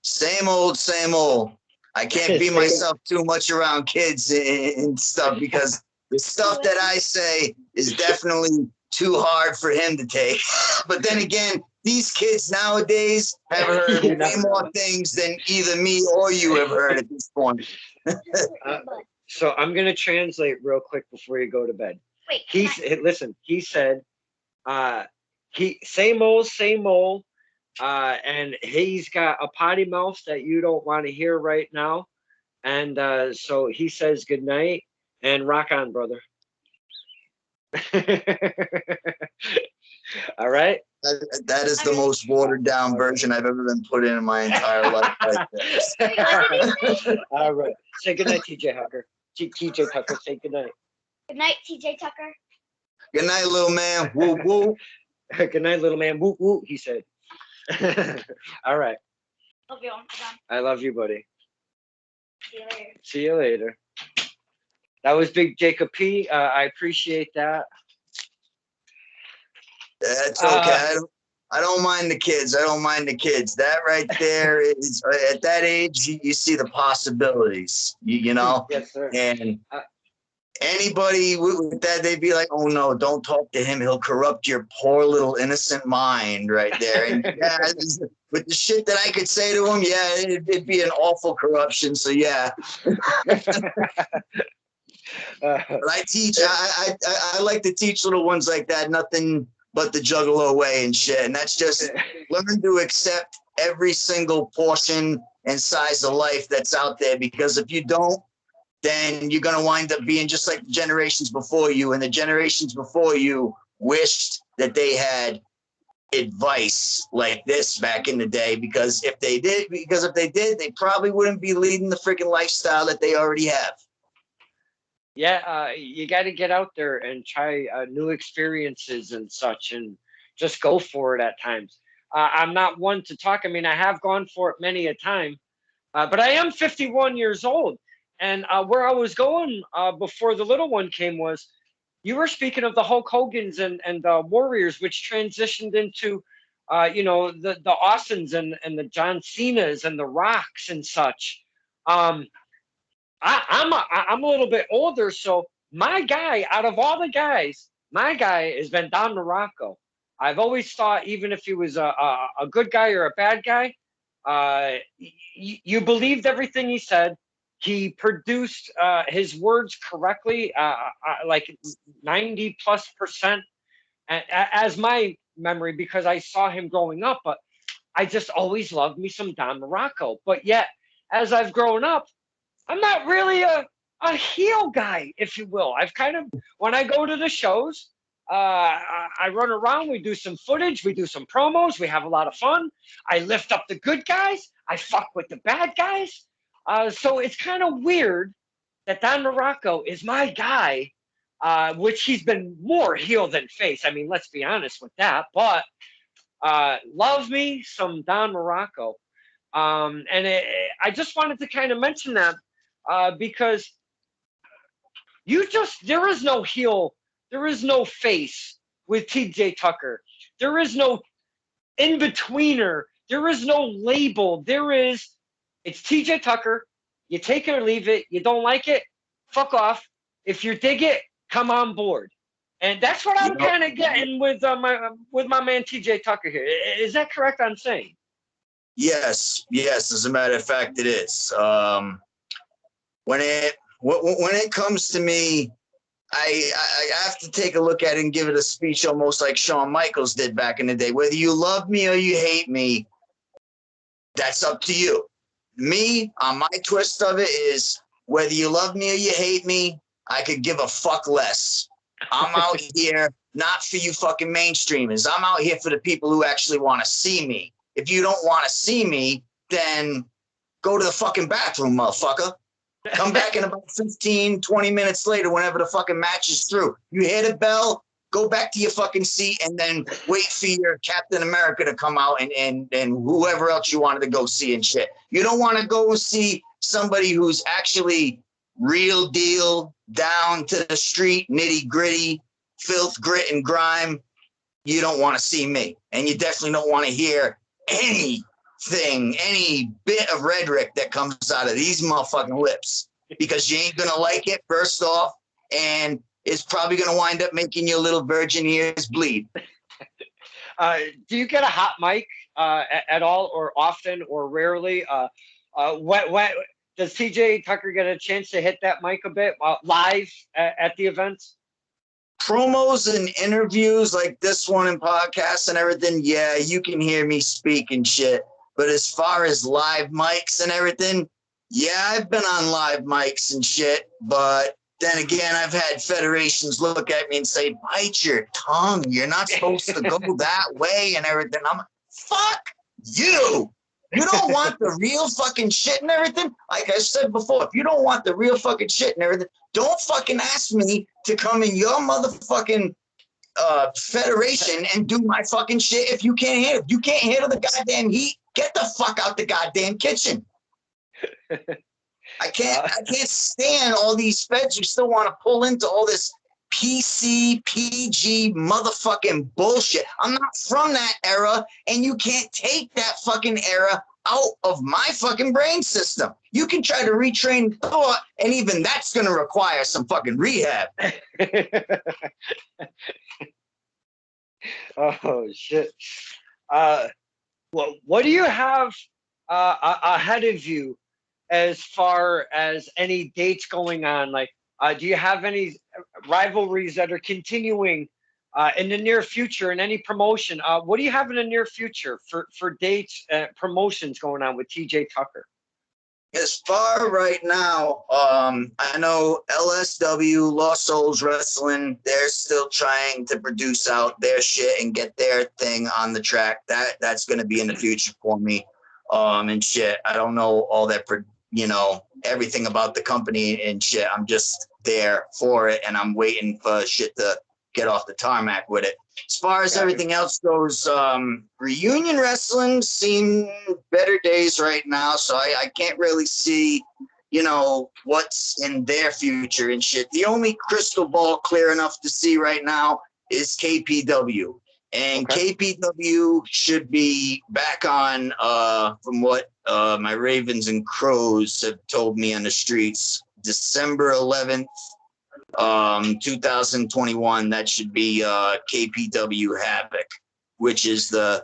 same old, same old. I can't be myself too much around kids and stuff because the stuff that I say is definitely too hard for him to take. But then again, these kids nowadays have heard way more things than either me or you have heard at this point. So I'm going to translate real quick before you go to bed. Wait. Listen, he said, same old, and he's got a potty mouth that you don't want to hear right now. And so he says good night and rock on, brother. All right. That is the most watered down version I've ever been put in my entire life. All right. Say good night, TJ Tucker. TJ Tucker, say good night. Good night, TJ Tucker. Good night, little man. Woo woo. Good night, little man. Woo woo, he said. All right. Love you, Uncle John. I love you, buddy. See you later. See you later. That was Big Jacob P. I appreciate that. That's okay. I don't mind the kids. I don't mind the kids. That right there is at that age, you see the possibilities, you know? Yes, sir. And anybody with that, they'd be like, oh no, don't talk to him. He'll corrupt your poor little innocent mind right there. And yeah, with the shit that I could say to him, yeah, it'd be an awful corruption. So yeah. But I teach, I like to teach little ones like that, nothing but the Juggalo way and shit. And that's just learn to accept every single portion and size of life that's out there. Because if you don't, then you're going to wind up being just like the generations before you. And the generations before you wished that they had advice like this back in the day. Because if they did, they probably wouldn't be leading the freaking lifestyle that they already have. Yeah, you got to get out there and try new experiences and such, and just go for it at times. I'm not one to talk. I mean, I have gone for it many a time, but I am 51 years old. And where I was going before the little one came was, you were speaking of the Hulk Hogan's and the Warriors, which transitioned into, the Austins and the John Cena's and the Rocks and such. I'm a little bit older, so my guy, out of all the guys, my guy has been Don Morocco. I've always thought, even if he was a good guy or a bad guy, you believed everything he said. He produced his words correctly, like 90+%, as my memory, because I saw him growing up. But I just always loved me some Don Morocco. But yet, as I've grown up, I'm not really a heel guy, if you will. I've kind of, when I go to the shows, I run around, we do some footage, we do some promos, we have a lot of fun. I lift up the good guys, I fuck with the bad guys. So it's kind of weird that Don Morocco is my guy, which he's been more heel than face. I mean, let's be honest with that. But love me some Don Morocco. I just wanted to kind of mention that because there is no heel, there is no face with TJ Tucker. There is no in-betweener. There is no label. It's TJ Tucker. You take it or leave it. You don't like it, fuck off. If you dig it, come on board. And that's what I'm kind of getting with my man TJ Tucker here. Is that correct I'm saying? Yes. As a matter of fact, it is. When it comes to me, I have to take a look at it and give it a speech almost like Shawn Michaels did back in the day. Whether you love me or you hate me, that's up to you. Me, on my twist of it is, whether you love me or you hate me, I could give a fuck less. I'm out here not for you fucking mainstreamers. I'm out here for the people who actually want to see me. If you don't want to see me, then go to the fucking bathroom, motherfucker. Come back in about 15, 20 minutes later, whenever the fucking match is through. You hear the bell, go back to your fucking seat, and then wait for your Captain America to come out and whoever else you wanted to go see and shit. You don't want to go see somebody who's actually real deal, down to the street, nitty gritty, filth, grit, and grime. You don't want to see me. And you definitely don't want to hear anything, any bit of rhetoric that comes out of these motherfucking lips, because you ain't going to like it, first off, and it's probably going to wind up making your little virgin ears bleed. Do you get a hot mic at all, or often, or rarely? What does TJ Tucker get a chance to hit that mic a bit live at the events? Promos and interviews like this one and podcasts and everything, yeah, you can hear me speak and shit. But as far as live mics and everything, yeah, I've been on live mics and shit. But then again, I've had federations look at me and say, bite your tongue. You're not supposed to go that way and everything. I'm like, fuck you. You don't want the real fucking shit and everything? Like I said before, if you don't want the real fucking shit and everything, don't fucking ask me to come in your motherfucking federation and do my fucking shit if you can't handle it. If you can't handle the goddamn heat, get the fuck out the goddamn kitchen. I can't stand all these feds who still want to pull into all this PC, PG motherfucking bullshit. I'm not from that era, and you can't take that fucking era out of my fucking brain system. You can try to retrain thought, and even that's going to require some fucking rehab. Oh, shit. Well, what do you have ahead of you as far as any dates going on? Like, do you have any rivalries that are continuing in the near future in any promotion? What do you have in the near future for dates, promotions going on with TJ Tucker? As far right now, I know LSW, Lost Souls Wrestling, they're still trying to produce out their shit and get their thing on the track. That's going to be in the future for me, and shit. I don't know all that, everything about the company and shit. I'm just there for it, and I'm waiting for shit to get off the tarmac with it. As far as everything else goes, reunion wrestling seen better days right now, so I can't really see, what's in their future and shit. The only crystal ball clear enough to see right now is KPW. And KPW should be back on, from what my Ravens and Crows have told me on the streets, December 11th. 2021, that should be KPW Havoc, which is the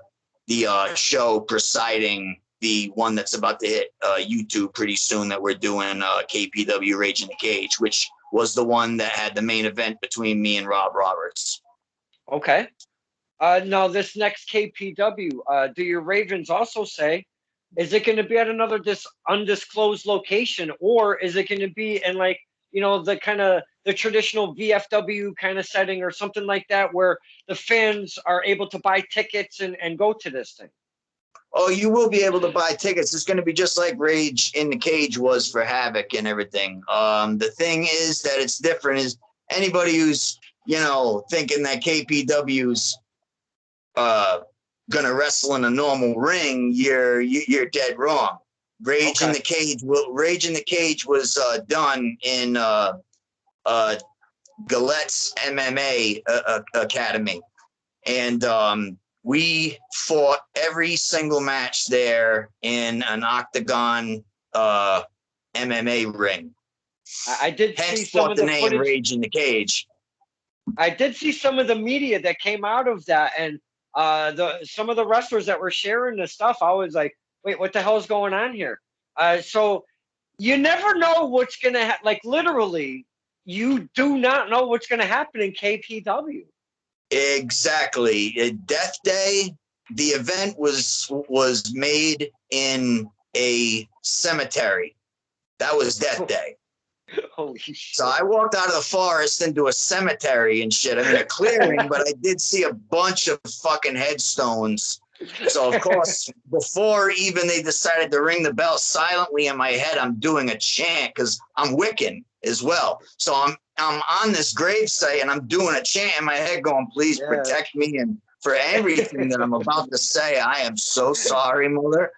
show presiding the one that's about to hit YouTube pretty soon, that we're doing, KPW Rage in the Cage, which was the one that had the main event between me and Rob Roberts. Okay. Now, this next KPW, do your Ravens also say, is it going to be at another undisclosed location, or is it going to be in the traditional VFW kind of setting or something like that, where the fans are able to buy tickets and go to this thing? Oh, you will be able to buy tickets. It's going to be just like Rage in the Cage was for Havoc and everything. The thing is that it's different is anybody who's, thinking that KPW's going to wrestle in a normal ring, you're dead wrong. Rage in the Cage was done in Galette's MMA Academy. And we fought every single match there in an octagon MMA ring. I did see some of the name footage. Rage in the Cage. I did see some of the media that came out of that, and some of the wrestlers that were sharing the stuff. I was like, wait, what the hell is going on here? So you never know what's going to happen. Like, literally, you do not know what's going to happen in KPW. Exactly. Death Day, the event was made in a cemetery. That was Death Day. Holy shit. So I walked out of the forest into a cemetery and shit. I mean, a clearing, but I did see a bunch of fucking headstones. So, of course, before even they decided to ring the bell silently in my head, I'm doing a chant because I'm Wiccan as well. So I'm on this gravesite and I'm doing a chant in my head going, please protect me. And for everything that I'm about to say, I am so sorry, mother.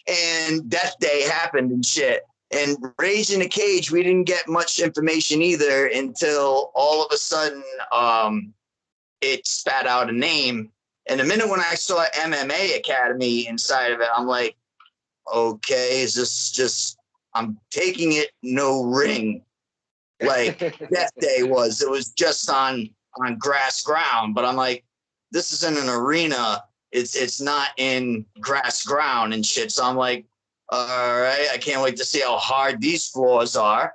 And Death Day happened and shit. And Rage in the Cage, we didn't get much information either until all of a sudden it spat out a name. And the minute when I saw MMA Academy inside of it, I'm like, okay, is this just, I'm taking it no ring like Death Day was. It was just on grass ground. But I'm like, this is in an arena. It's not in grass ground and shit. So I'm like, all right, I can't wait to see how hard these floors are.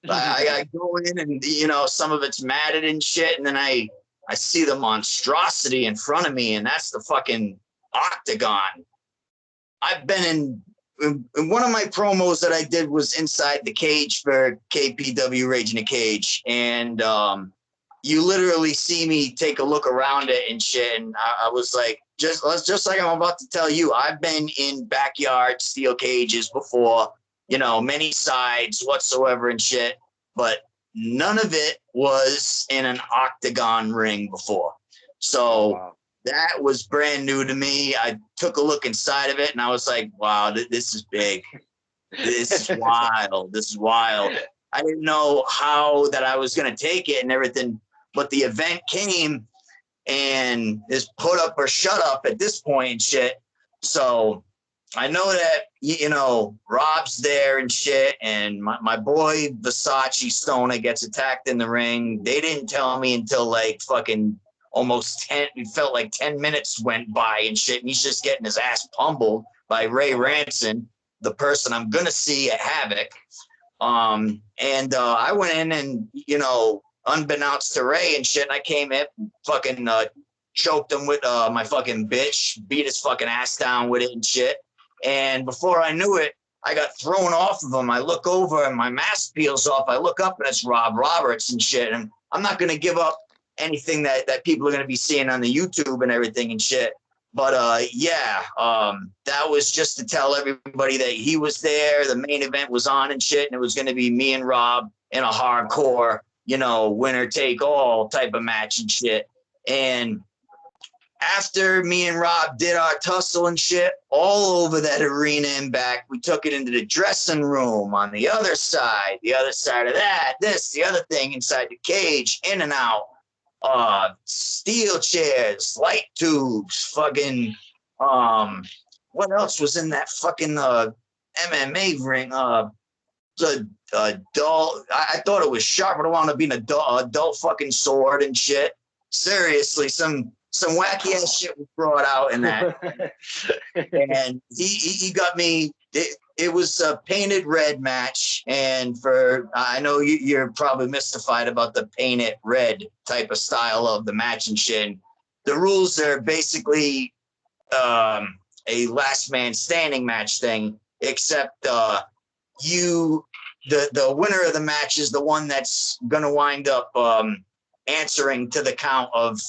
I go in and, you know, some of it's matted and shit. And then I see the monstrosity in front of me, and that's the fucking octagon. I've been in one of my promos that I did was inside the cage for KPW Rage in the Cage. And you literally see me take a look around it and shit. And I was like, just like I'm about to tell you, I've been in backyard steel cages before, you know, many sides whatsoever and shit, but none of it was in an octagon ring before. So that was brand new to me. I took a look inside of it and I was like, wow, this is big. This is wild. This is wild. I didn't know how that I was going to take it and everything, but the event came and is put up or shut up at this point and shit. So I know that, you know, Rob's there and shit, and my boy Versace Stona gets attacked in the ring. They didn't tell me until like fucking almost 10, it felt like 10 minutes went by and shit, and he's just getting his ass pummeled by Ray Ranson, the person I'm going to see at Havoc. And I went in and, you know, unbeknownst to Ray and shit, and I came in, fucking choked him with my fucking bitch, beat his fucking ass down with it and shit. And before I knew it, I got thrown off of him. I look over and my mask peels off. I look up and it's Rob Roberts and shit. And I'm not going to give up anything that people are going to be seeing on the YouTube and everything and shit. But that was just to tell everybody that he was there. The main event was on and shit. And it was going to be me and Rob in a hardcore, you know, winner take all type of match and shit. And after me and Rob did our tussle and shit all over that arena and back, we took it into the dressing room on the other side of that, this, the other thing inside the cage, in and out, steel chairs, light tubes, fucking, what else was in that fucking MMA ring? The dull, I thought it was sharp, but I wanted to be a dull fucking sword and shit. Seriously, some wacky ass shit was brought out in that. And he got me. It was a painted red match. And for, I know you're probably mystified about the painted red type of style of the match and shit. The rules are basically a last man standing match thing, except the winner of the match is the one that's going to wind up answering to the count of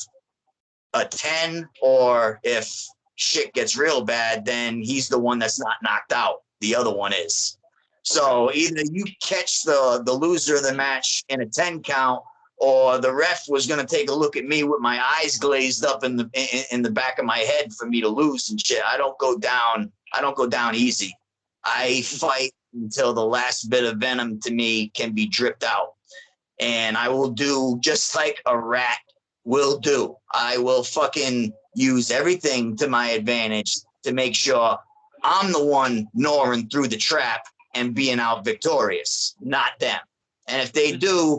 a 10, or if shit gets real bad, then he's the one that's not knocked out. The other one is. So either you catch the loser of the match in a 10 count, or the ref was going to take a look at me with my eyes glazed up in the back of my head for me to lose and shit. I don't go down easy. I fight until the last bit of venom to me can be dripped out. And I will do just like a rat will do. I will fucking use everything to my advantage to make sure I'm the one gnawing through the trap and being out victorious, not them. And if they do,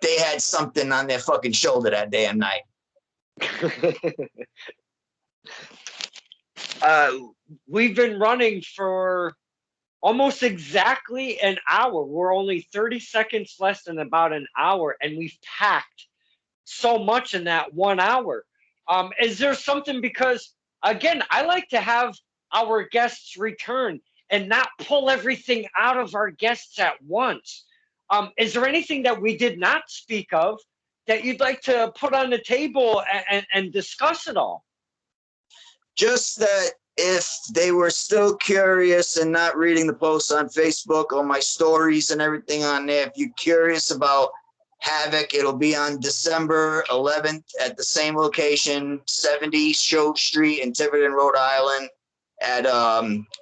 they had something on their fucking shoulder that damn night. We've been running for almost exactly an hour. We're only 30 seconds less than about an hour, and we've packed so much in that 1 hour. Is there something, because again, I like to have our guests return and not pull everything out of our guests at once. Is there anything that we did not speak of that you'd like to put on the table and discuss it all? Just that if they were still curious and not reading the posts on Facebook or my stories and everything on there, if you're curious about Havoc, it'll be on December 11th at the same location, 70 Show Street in Tiverton, Rhode Island, at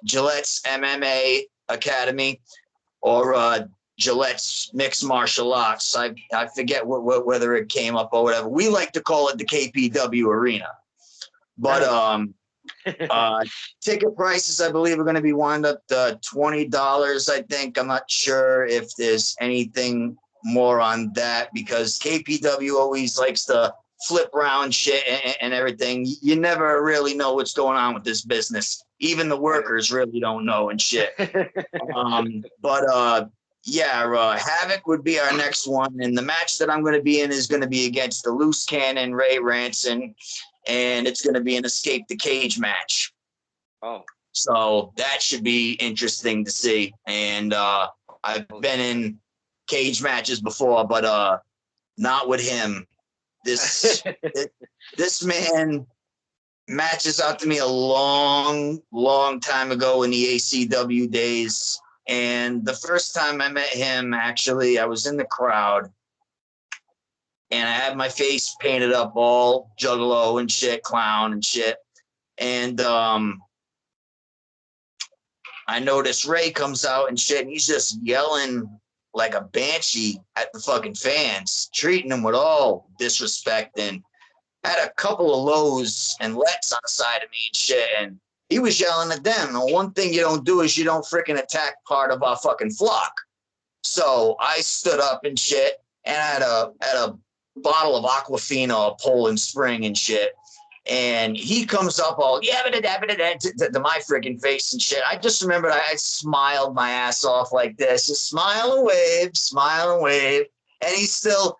Gillette's MMA Academy, or Gillette's Mixed Martial Arts. I forget whether it came up or whatever. We like to call it the KPW Arena. But ticket prices, I believe, are going to be wound up to $20, I think. I'm not sure if there's anything more on that, because KPW always likes to flip around shit and everything. You never really know what's going on with this business. Even the workers really don't know and shit. Havoc would be our next one, and the match that I'm going to be in is going to be against the Loose Cannon, Ray Ranson, and it's going to be an Escape the Cage match. Oh, so that should be interesting to see. And I've been in cage matches before, but not with him. This man matches out to me a long time ago in the ACW days. And the first time I met him, actually, I was in the crowd, and I had my face painted up all juggalo and shit, clown and shit. And I noticed Ray comes out and shit, and he's just yelling like a banshee at the fucking fans, treating them with all disrespect, and had a couple of lows and lets on the side of me and shit. And he was yelling at them. And one thing you don't do is you don't freaking attack part of our fucking flock. So I stood up and shit, and I had a bottle of Aquafina, a Poland Spring and shit. And he comes up all to my freaking face and shit. I just remembered I smiled my ass off like this, just smile and wave. And he's still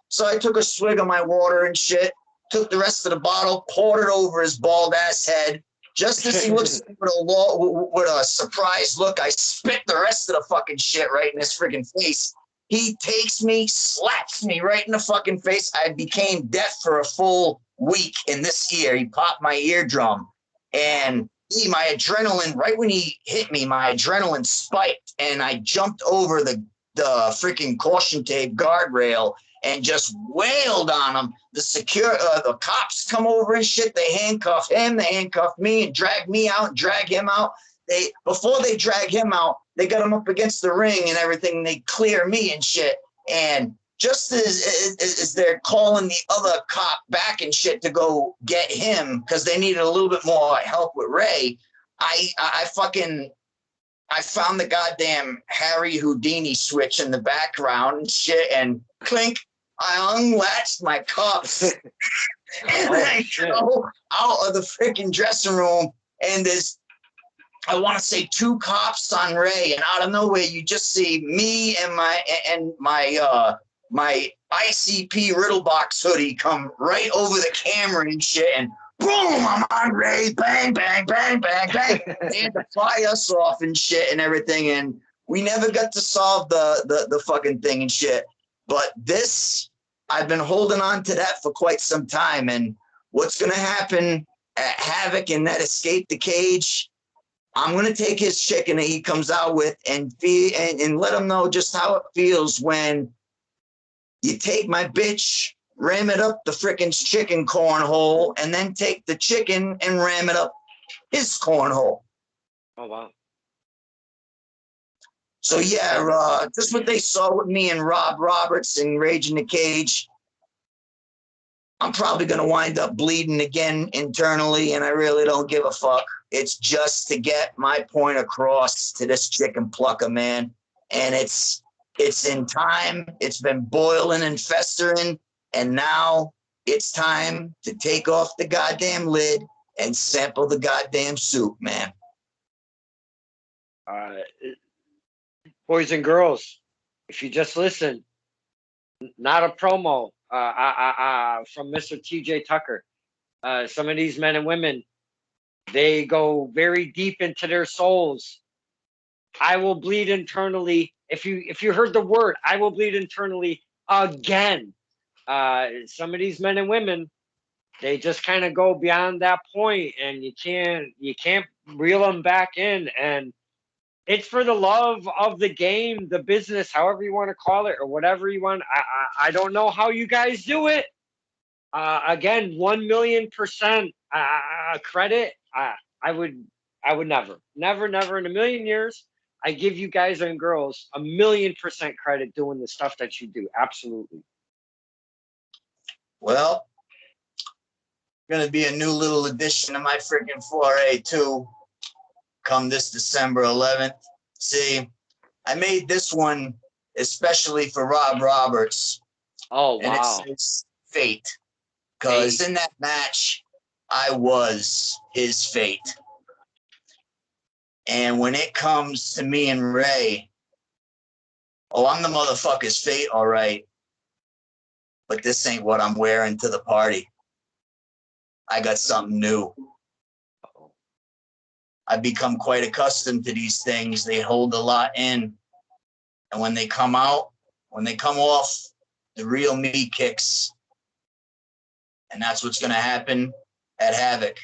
So I took a swig of my water and shit, took the rest of the bottle, poured it over his bald ass head. Just as he looks at me with a surprised look, I spit the rest of the fucking shit right in his freaking face. He takes me, slaps me right in the fucking face. I became deaf for a full week in this ear. He popped my eardrum. And my adrenaline, right when he hit me, my adrenaline spiked. And I jumped over the freaking caution tape guardrail and just wailed on him. The cops come over and shit. They handcuff him, they handcuff me, and drag me out and drag him out. Before they drag him out, they got him up against the ring and everything. And they clear me and shit. And just as they're calling the other cop back and shit to go get him because they needed a little bit more help with Ray, I found the goddamn Harry Houdini switch in the background and shit, and clink, I unlatched my cuffs and I go out of the freaking dressing room, and there's, I want to say, 2 cops on Ray, and out of nowhere you just see me and my ICP Riddle Box hoodie come right over the camera and shit, and boom, I'm on Ray, bang, bang, bang, bang, bang. They had to fly us off and shit and everything, and we never got to solve the fucking thing and shit. But this, I've been holding on to that for quite some time, and what's going to happen at Havoc and that Escape the Cage, I'm going to take his chicken that he comes out with and let him know just how it feels when you take my bitch, ram it up the frickin' chicken cornhole, and then take the chicken and ram it up his cornhole. Oh, wow. So, yeah, just what they saw with me and Rob Roberts in Rage in the Cage, I'm probably going to wind up bleeding again internally, and I really don't give a fuck. It's just to get my point across to this chicken plucker, man. And it's in time. It's been boiling and festering. And now it's time to take off the goddamn lid and sample the goddamn soup, man. Boys and girls, if you just listen, not a promo from Mr. TJ Tucker. Some of these men and women They go very deep into their souls. I will bleed internally. If you heard the word, I will bleed internally again. Some of these men and women, they just kind of go beyond that point, and you can't reel them back in. And it's for the love of the game, the business, however you want to call it, or whatever you want. I don't know how you guys do it. Again, 1,000,000% credit. I would never in a million years. I give you guys and girls 1,000,000% credit doing the stuff that you do. Absolutely. Well, gonna be a new little addition to my freaking foray too. Come this December 11th. See, I made this one especially for Rob Roberts. Oh, And wow. it says fate. Because in that match, I was his fate. And when it comes to me and Ray, oh, I'm the motherfucker's fate, all right. But this ain't what I'm wearing to the party. I got something new. I've become quite accustomed to these things. They hold a lot in. And when they come out, when they come off, the real me kicks. And that's what's going to happen at Havoc.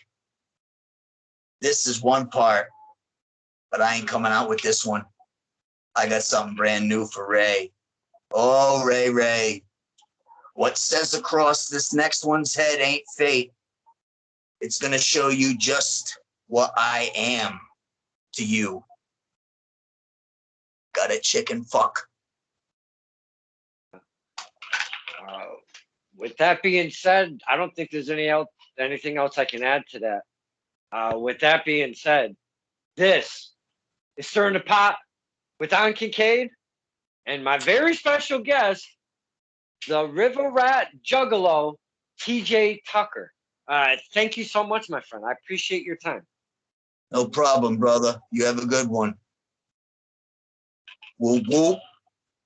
This is one part, but I ain't coming out with this one. I got something brand new for Ray. Oh, Ray. What says across this next one's head ain't fate. It's going to show you just what I am to you. Got a chicken fuck. With that being said, I don't think there's anything else I can add to that. With that being said, this is Stirring the Pot with Don Kincaid and my very special guest, the Riva Ratt Juggalo, TJ Tucker. Thank you so much, my friend. I appreciate your time. No problem, brother. You have a good one. Whoop, whoop.